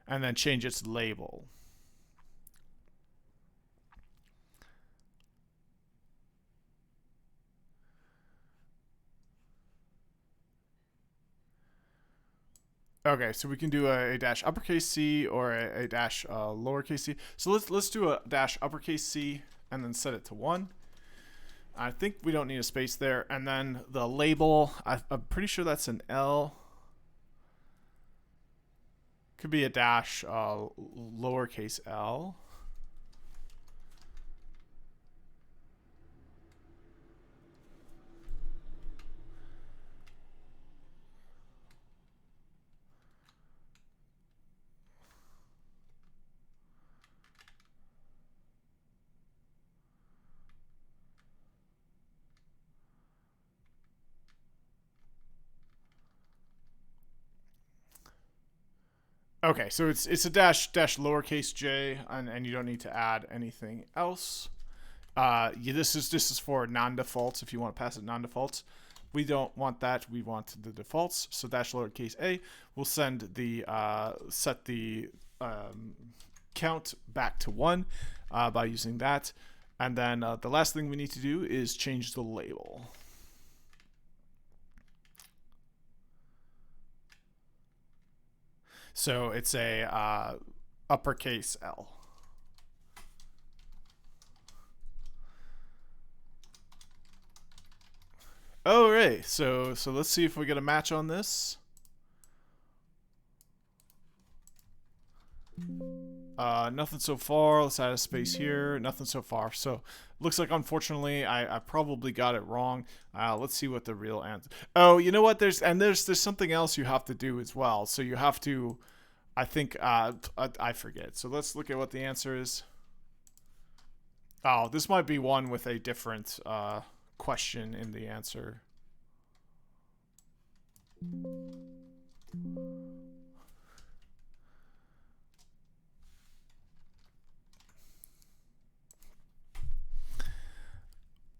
And then change its label. Okay, so we can do a dash uppercase C or a dash lowercase c. So let's do a dash uppercase C and then set it to 1. I think we don't need a space there. And then the label, I'm pretty sure that's an L. Could be a dash lowercase l. Okay, so it's a dash lowercase j, and you don't need to add anything else. This is for non-defaults. If you want to pass it non-defaults, we don't want that. We want the defaults. So dash lowercase a will send the set the count back to 1 by using that, and then the last thing we need to do is change the label. So it's a uppercase L. All right, so let's see if we get a match on this. Nothing so far. Let's add a space here. Nothing so far. So looks like, unfortunately, I probably got it wrong. Let's see what the real answer. Oh, you know what? There's something else you have to do as well. So you have to, I think, I forget. So let's look at what the answer is. Oh, this might be one with a different question in the answer.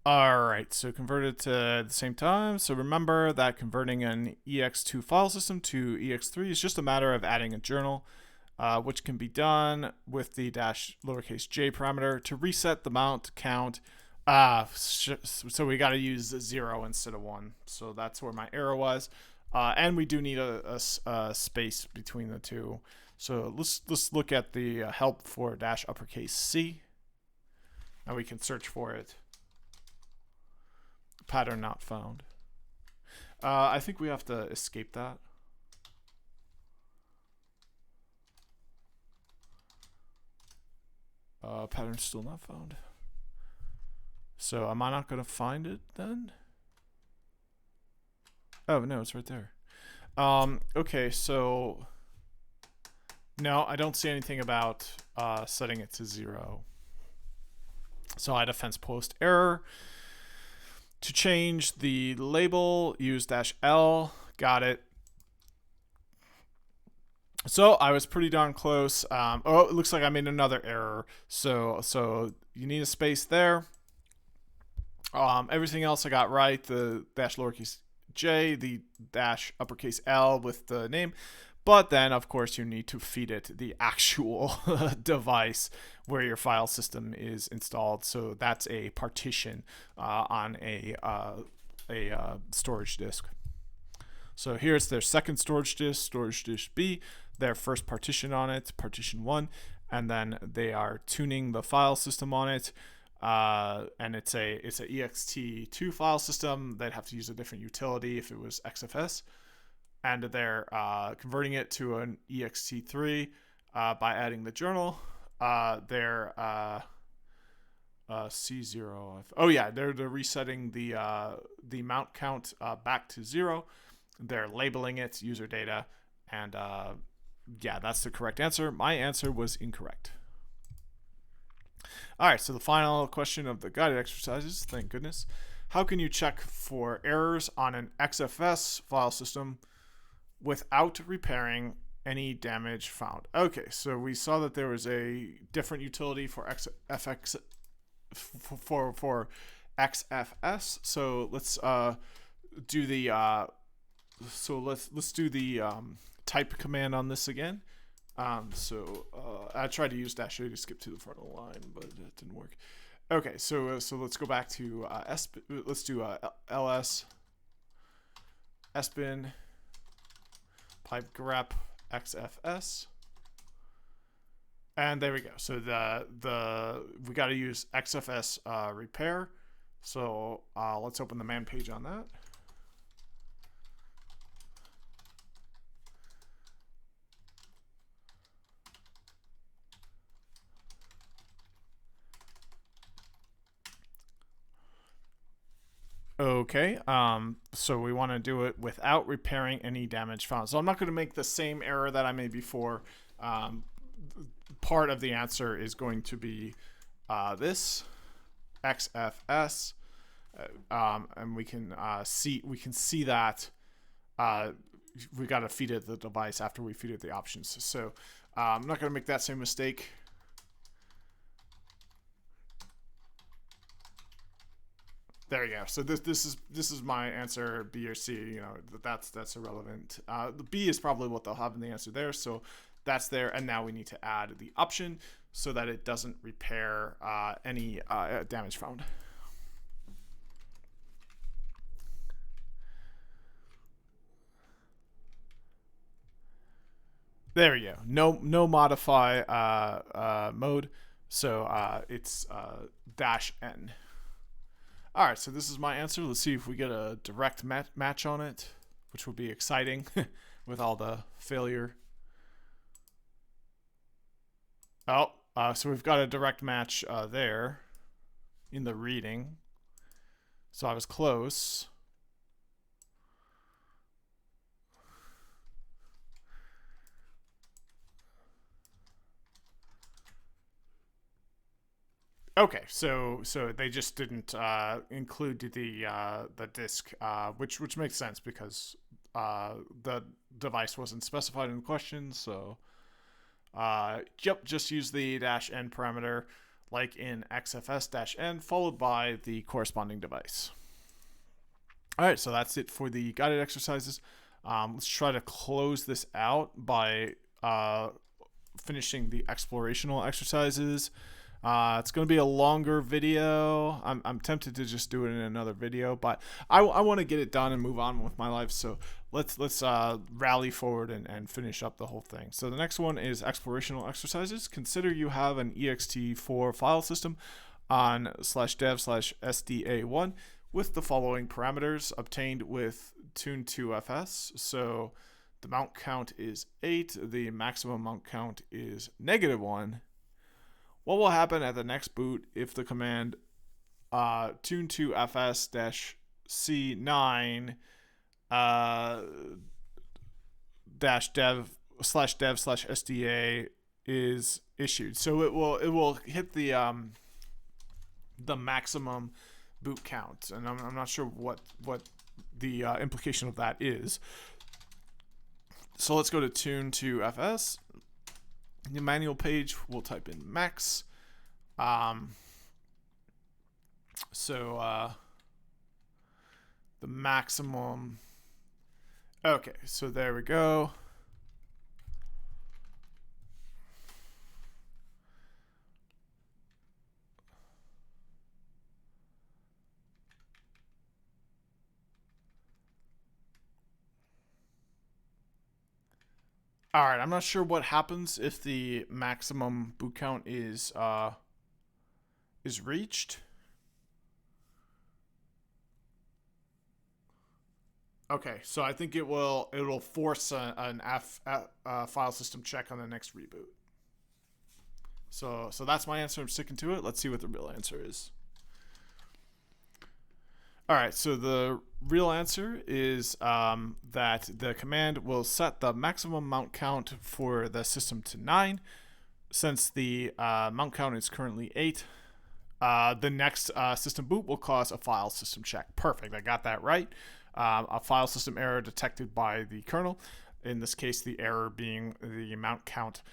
Alright, so converted to the same time. So remember that converting an ex2 file system to ex3 is just a matter of adding a journal, which can be done with the dash lowercase j parameter to reset the mount count. So we got to use 0 instead of 1. So that's where my error was. And we do need a space between the two. So let's look at the help for dash uppercase C. Now we can search for it. Pattern not found. I think we have to escape that. Pattern still not found. So am I not going to find it then? Oh, no, it's right there. Okay, so no, I don't see anything about setting it to 0. So I had a fence post error. To change the label, use -L. Got it. So I was pretty darn close. Oh, it looks like I made another error. So you need a space there. Everything else I got right. The dash lowercase j, the dash uppercase L with the name. But then, of course, you need to feed it the actual device where your file system is installed. So that's a partition on a storage disk. So here's their second storage disk B, their first partition on it, partition 1, and then they are tuning the file system on it. And it's a ext2 file system. They'd have to use a different utility if it was XFS. And they're converting it to an ext3 by adding the journal. They're C0. Oh yeah, they're resetting the mount count back to 0. They're labeling it user data, and yeah, that's the correct answer. My answer was incorrect. All right, so the final question of the guided exercises, thank goodness. How can you check for errors on an XFS file system without repairing any damage found? Okay, so we saw that there was a different utility for XFS. So let's do the let's do the type command on this again. I tried to use -A to skip to the front of the line, but it didn't work. Okay, so let's go back to let's do ls sbin pipe grep xfs, and there we go. So we got to use xfs repair. So let's open the man page on that. Okay, so we want to do it without repairing any damage found. So I'm not going to make the same error that I made before. Part of the answer is going to be this XFS, and we can see that we got to feed it the device after we feed it the options. So I'm not going to make that same mistake. There you go. So this is my answer, B or C. You know, that's irrelevant. The B is probably what they'll have in the answer there. So that's there, and now we need to add the option so that it doesn't repair any damage found. There we go. No modify mode. So it's -N. All right, so this is my answer. Let's see if we get a direct match on it, which would be exciting with all the failure. Oh, so we've got a direct match there in the reading. So I was close. Okay, so they just didn't include the disk, which makes sense because the device wasn't specified in question. So yep, just use the -N parameter like in XFS-N followed by the corresponding device. All right, so that's it for the guided exercises. Let's try to close this out by finishing the explorational exercises. It's going to be a longer video. I'm tempted to just do it in another video, but I want to get it done and move on with my life. So let's rally forward and finish up the whole thing. So the next one is explorational exercises. Consider you have an ext4 file system on /dev/sda1 with the following parameters obtained with tune2fs. So the mount count is 8. The maximum mount count is -1. What will happen at the next boot if the command tune2fs-c9 -dev/dev/sda is issued? So it will hit the the maximum boot count, and I'm not sure what the implication of that is. So let's go to tune to FS. The manual page, we'll type in max. So the maximum. Okay, so there we go. All right, I'm not sure what happens if the maximum boot count is reached. Okay, so I think it'll force an file system check on the next reboot. So that's my answer. I'm sticking to it. Let's see what the real answer is. All right, so the real answer is that the command will set the maximum mount count for the system to 9. Since the mount count is currently 8, the next system boot will cause a file system check. Perfect, I got that right. A file system error detected by the kernel. In this case, the error being the mount count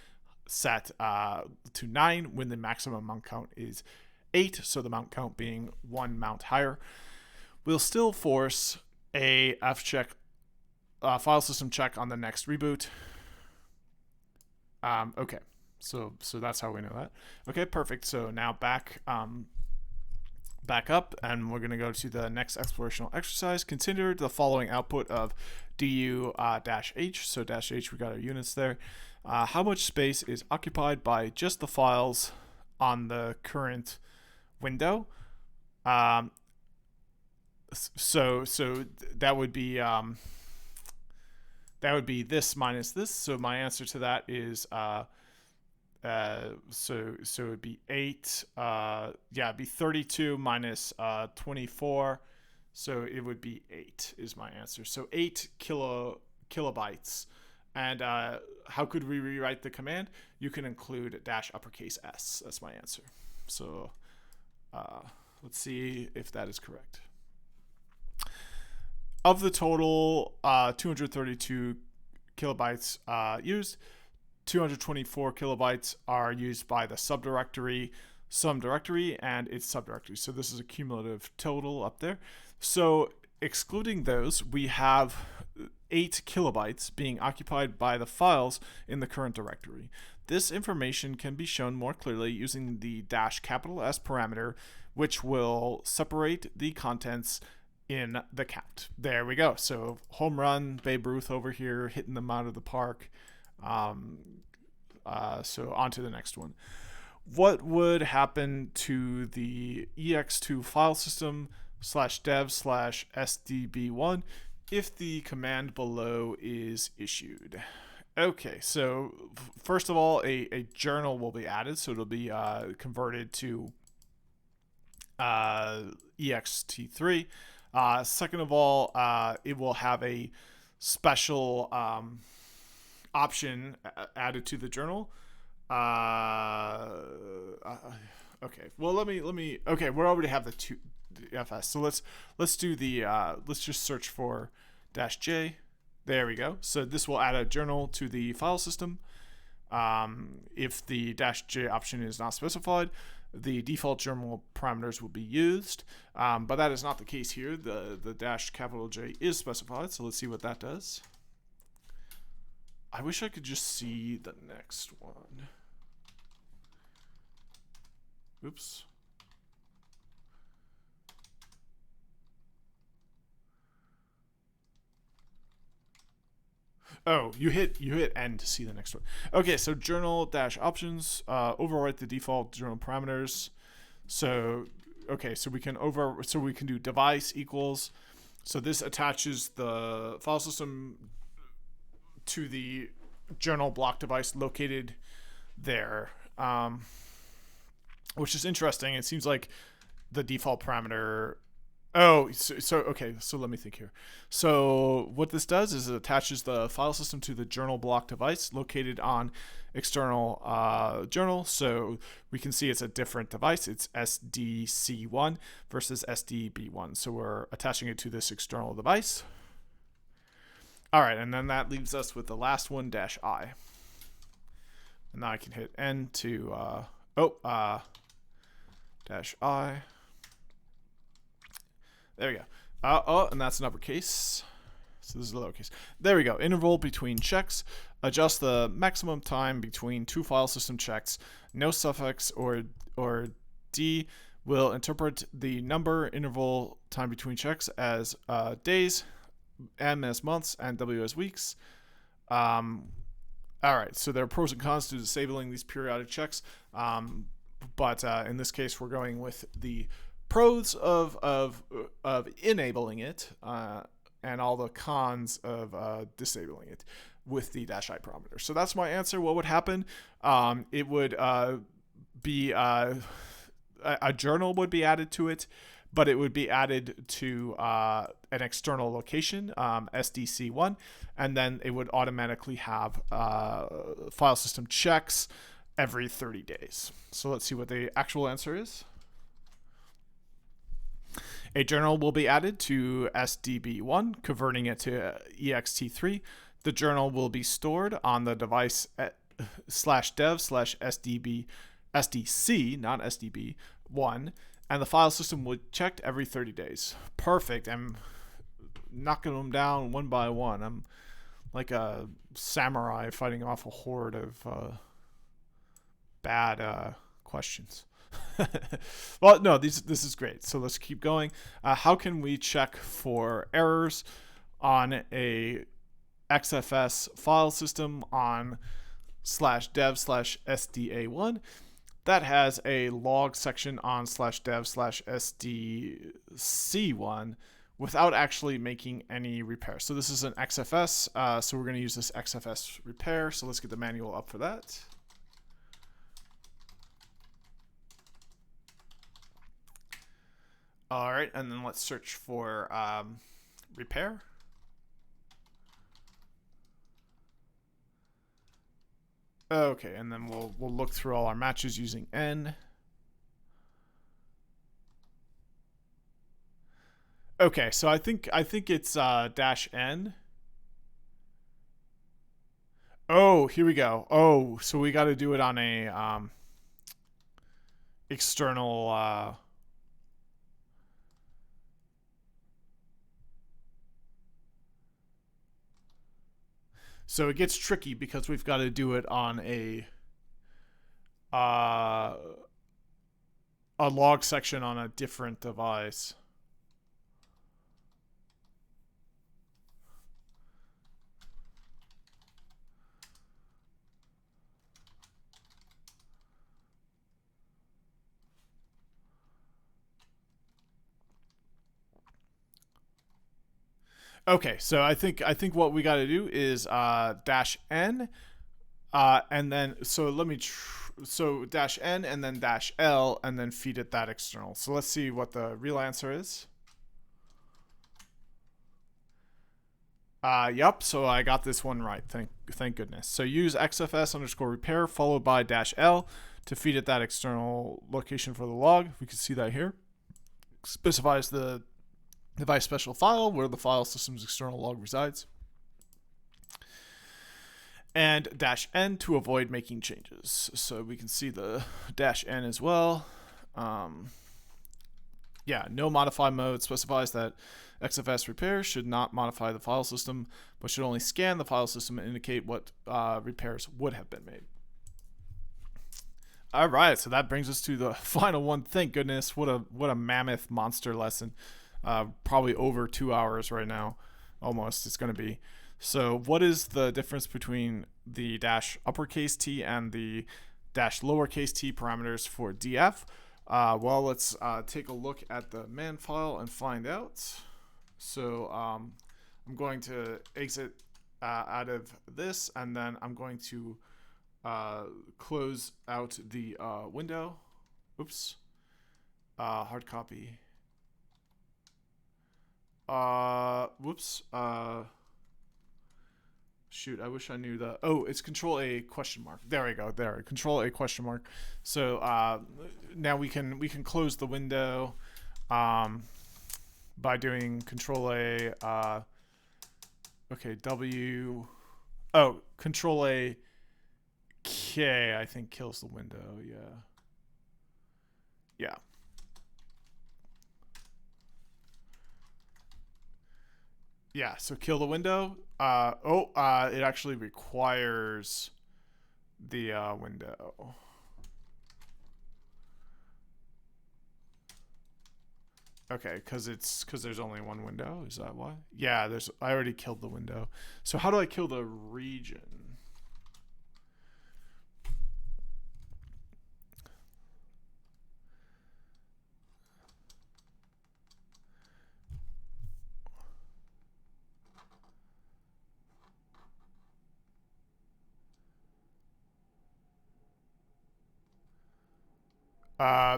set to 9 when the maximum mount count is 8, so the mount count being 1 mount higher. We'll still force a fcheck file system check on the next reboot. Okay, so that's how we know that. Okay, perfect. So now back up, and we're going to go to the next explorational exercise. Consider the following output of du-h. So -h, we got our units there. How much space is occupied by just the files on the current window? So that would be this minus this. So my answer to that is so it'd be 8. It'd be 32 minus 24. So it would be 8 is my answer. So 8 kilobytes. And how could we rewrite the command? You can include -uppercase s. That's my answer. So let's see if that is correct. Of the total 232 kilobytes used, 224 kilobytes are used by the subdirectory, some directory, and its subdirectory. So this is a cumulative total up there. So excluding those, we have 8 kilobytes being occupied by the files in the current directory. This information can be shown more clearly using the -S parameter, which will separate the contents in the count. There we go. So home run, Babe Ruth over here, hitting them out of the park. So on to the next one. What would happen to the ex2 file system /dev/sdb1 if the command below is issued? Okay, so first of all, a journal will be added, so it'll be converted to ext3. Second of all, it will have a special option added to the journal. Okay. Well, let me. Okay, we already have the FS. So let's do the. Let's just search for -J. There we go. So this will add a journal to the file system. If the -J option is not specified, the default journal parameters will be used, but that is not the case here. The -J is specified, so let's see what that does. I wish I could just see the next one. Oops. Oh, you hit N to see the next one. Okay, so journal-options, overwrite the default journal parameters. So okay, so we can do device equals. So this attaches the file system to the journal block device located there, which is interesting. It seems like the default parameter Oh, so okay. So let me think here. So what this does is it attaches the file system to the journal block device located on external journal. So we can see it's a different device. It's SDC1 versus SDB1. So we're attaching it to this external device. All right, and then that leaves us with the last one, -I. And now I can hit N to -I. There we go. And that's an uppercase. So this is a lowercase. There we go. Interval between checks. Adjust the maximum time between two file system checks. No suffix or D will interpret the number interval time between checks as days, M as months, and W as weeks. All right, so there are pros and cons to disabling these periodic checks, but in this case, we're going with the pros of enabling it and all the cons of disabling it with the -I parameter. So that's my answer. What would happen? It would be a journal would be added to it, but it would be added to an external location, SDC1, and then it would automatically have file system checks every 30 days. So let's see what the actual answer is. A journal will be added to SDB1, converting it to ext3. The journal will be stored on the device /dev/SDC, not SDB1, and the file system would checked every 30 days. Perfect. I'm knocking them down one by one. I'm like a samurai fighting off a horde of bad questions. Well, no, this is great. So let's keep going. How can we check for errors on a XFS file system on /dev/SDA1 that has a log section on /dev/SDC1 without actually making any repair? So this is an XFS. So we're going to use this XFS repair. So let's get the manual up for that. All right, and then let's search for repair. Okay, and then we'll look through all our matches using N. Okay, so I think it's -N. Oh, here we go. Oh, so we got to do it on a external. So it gets tricky because we've got to do it on a log section on a different device. Okay, so I think what we got to do is -N, and then so let me so -N and then -L and then feed it that external. So let's see what the real answer is. Yep. So I got this one right. Thank goodness. So use XFS_repair followed by -L to feed it that external location for the log. We can see that here. Specifies the device special file where the file system's external log resides, and -N to avoid making changes. So we can see the -N as well. Yeah, no modify mode specifies that XFS repair should not modify the file system, but should only scan the file system and indicate what repairs would have been made. All right, so that brings us to the final one. Thank goodness. What a mammoth monster lesson. Probably over 2 hours right now, almost it's going to be. So what is the difference between the -uppercase-T and the -lowercase-t parameters for DF? Well, let's take a look at the man file and find out. So I'm going to exit out of this, and then I'm going to close out the window. Oops. Hard copy. Whoops. Shoot, I wish I knew the. Oh, it's Control A question mark. There we go. There, Control A question mark. So now we can close the window by doing Control A. Okay, W. Oh, Control A K. I think kills the window. Yeah. Yeah. Yeah, so kill the window. It actually requires the window. Okay, because there's only one window. Is that why? Yeah, I already killed the window. So how do I kill the region?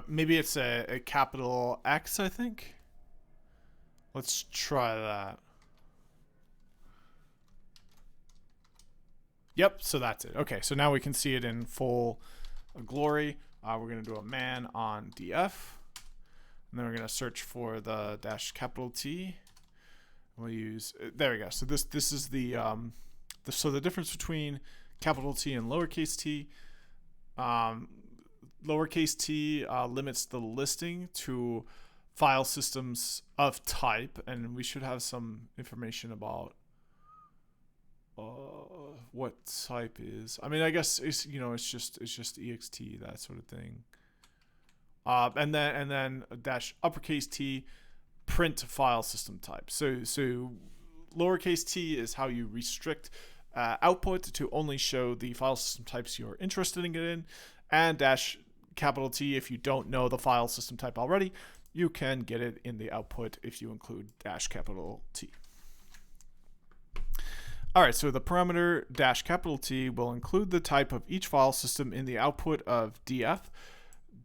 Maybe it's a capital X, I think. Let's try that. Yep, so that's it. Okay, so now we can see it in full glory. We're going to do a man on DF. And then we're going to search for the dash capital T. We'll use, there we go. So this is the difference between capital T and lowercase t. Lowercase t limits the listing to file systems of type, and we should have some information about what type is. I mean, I guess it's just ext, that sort of thing. And then dash uppercase t, print file system type. So lowercase t is how you restrict output to only show the file system types you're interested in getting, and dash capital T, if you don't know the file system type already, you can get it in the output if you include dash capital T. All right, so the parameter dash capital T will include the type of each file system in the output of DF.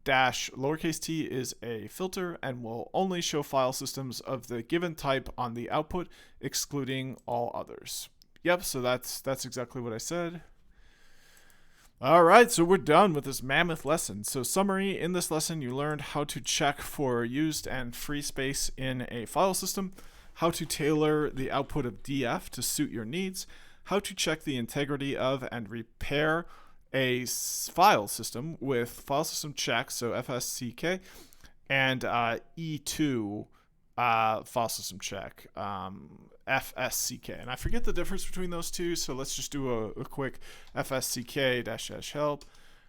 Dash lowercase t is a filter and will only show file systems of the given type on the output, excluding all others. Yep, so that's exactly what I said. All right, so we're done with this mammoth lesson. So summary, in this lesson, you learned how to check for used and free space in a file system, how to tailor the output of DF to suit your needs, how to check the integrity of and repair a file system with file system check, so FSCK, and E2 file system check, FSCK. And I forget the difference between those two, so let's just do a quick FSCK dash help,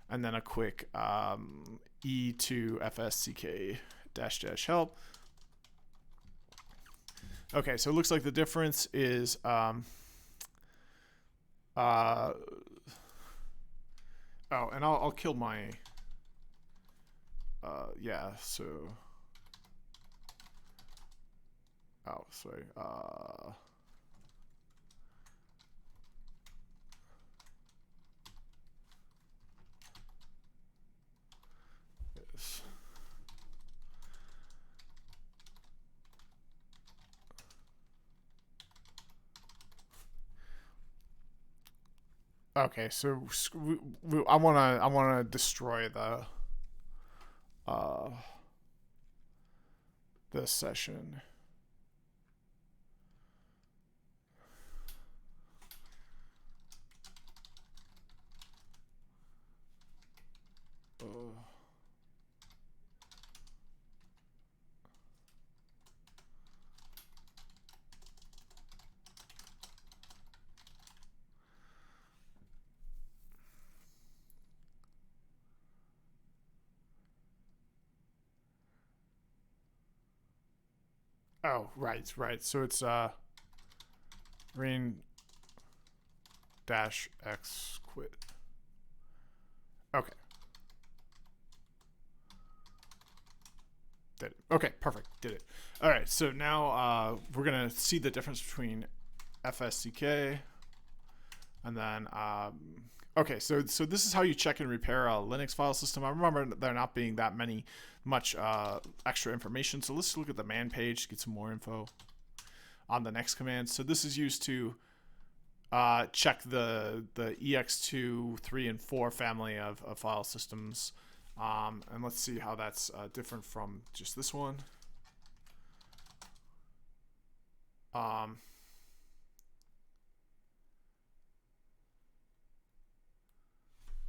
and then a quick E2 FSCK dash help. Okay, so it looks like the difference is oh, and I'll kill my yeah, so oh, sorry. Yes. Okay, so I wanna destroy the session. Oh, right. So it's rain dash x quit. Okay. Did it. Okay, perfect. Did it. All right. So now we're gonna see the difference between FSCK and then okay. So this is how you check and repair a Linux file system. I remember there not being that much extra information. So let's look at the man page to get some more info. on the next command. So this is used to check the EX2, 3, and 4 family of file systems. And let's see how that's different from just this one. All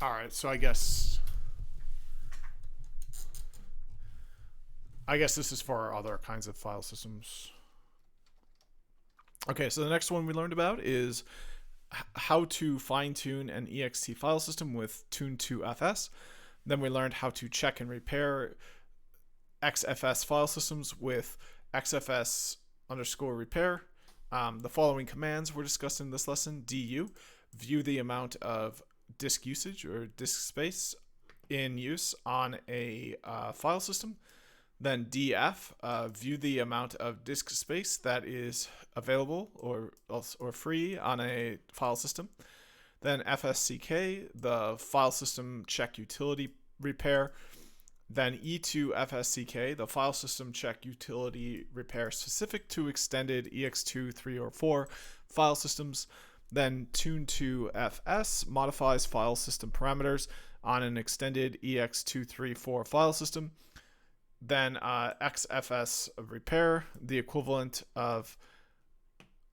right, so I guess this is for other kinds of file systems. Okay, so the next one we learned about is how to fine-tune an ext file system with tune2fs. Then we learned how to check and repair XFS file systems with XFS_repair. The following commands were discussed in this lesson. DU, view the amount of disk usage or disk space in use on a file system. Then DF, view the amount of disk space that is available or free on a file system. Then FSCK, the file system check utility repair. Then E2 FSCK, the file system check utility repair specific to extended EX2, 3, or 4 file systems. Then Tune2FS modifies file system parameters on an extended EX2, 3, 4 file system. Then XFS repair, the equivalent of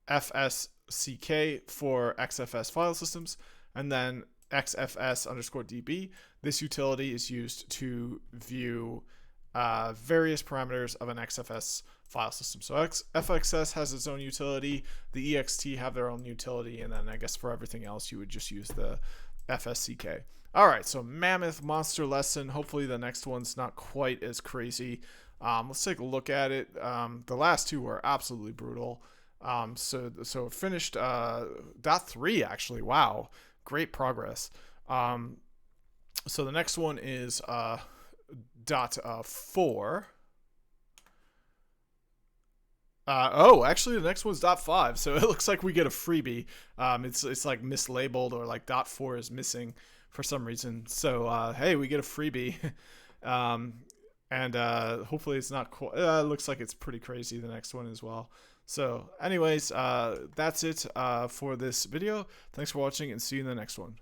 FSCK for XFS file systems. And then XFS_DB, this utility is used to view various parameters of an XFS file system. So FXS has its own utility, the EXT have their own utility, and then I guess for everything else you would just use the FSCK. All right, so mammoth monster lesson. Hopefully the next one's not quite as crazy. Let's take a look at it. The last two were absolutely brutal. So finished .3 actually. Wow, great progress. So the next one is .4. Actually the next one's .5. So it looks like we get a freebie. It's like mislabeled, or like .4 is missing for some reason. So hey, we get a freebie. And hopefully it's not cool. It looks like it's pretty crazy, the next one as well. So anyways, that's it for this video. Thanks for watching, and see you in the next one.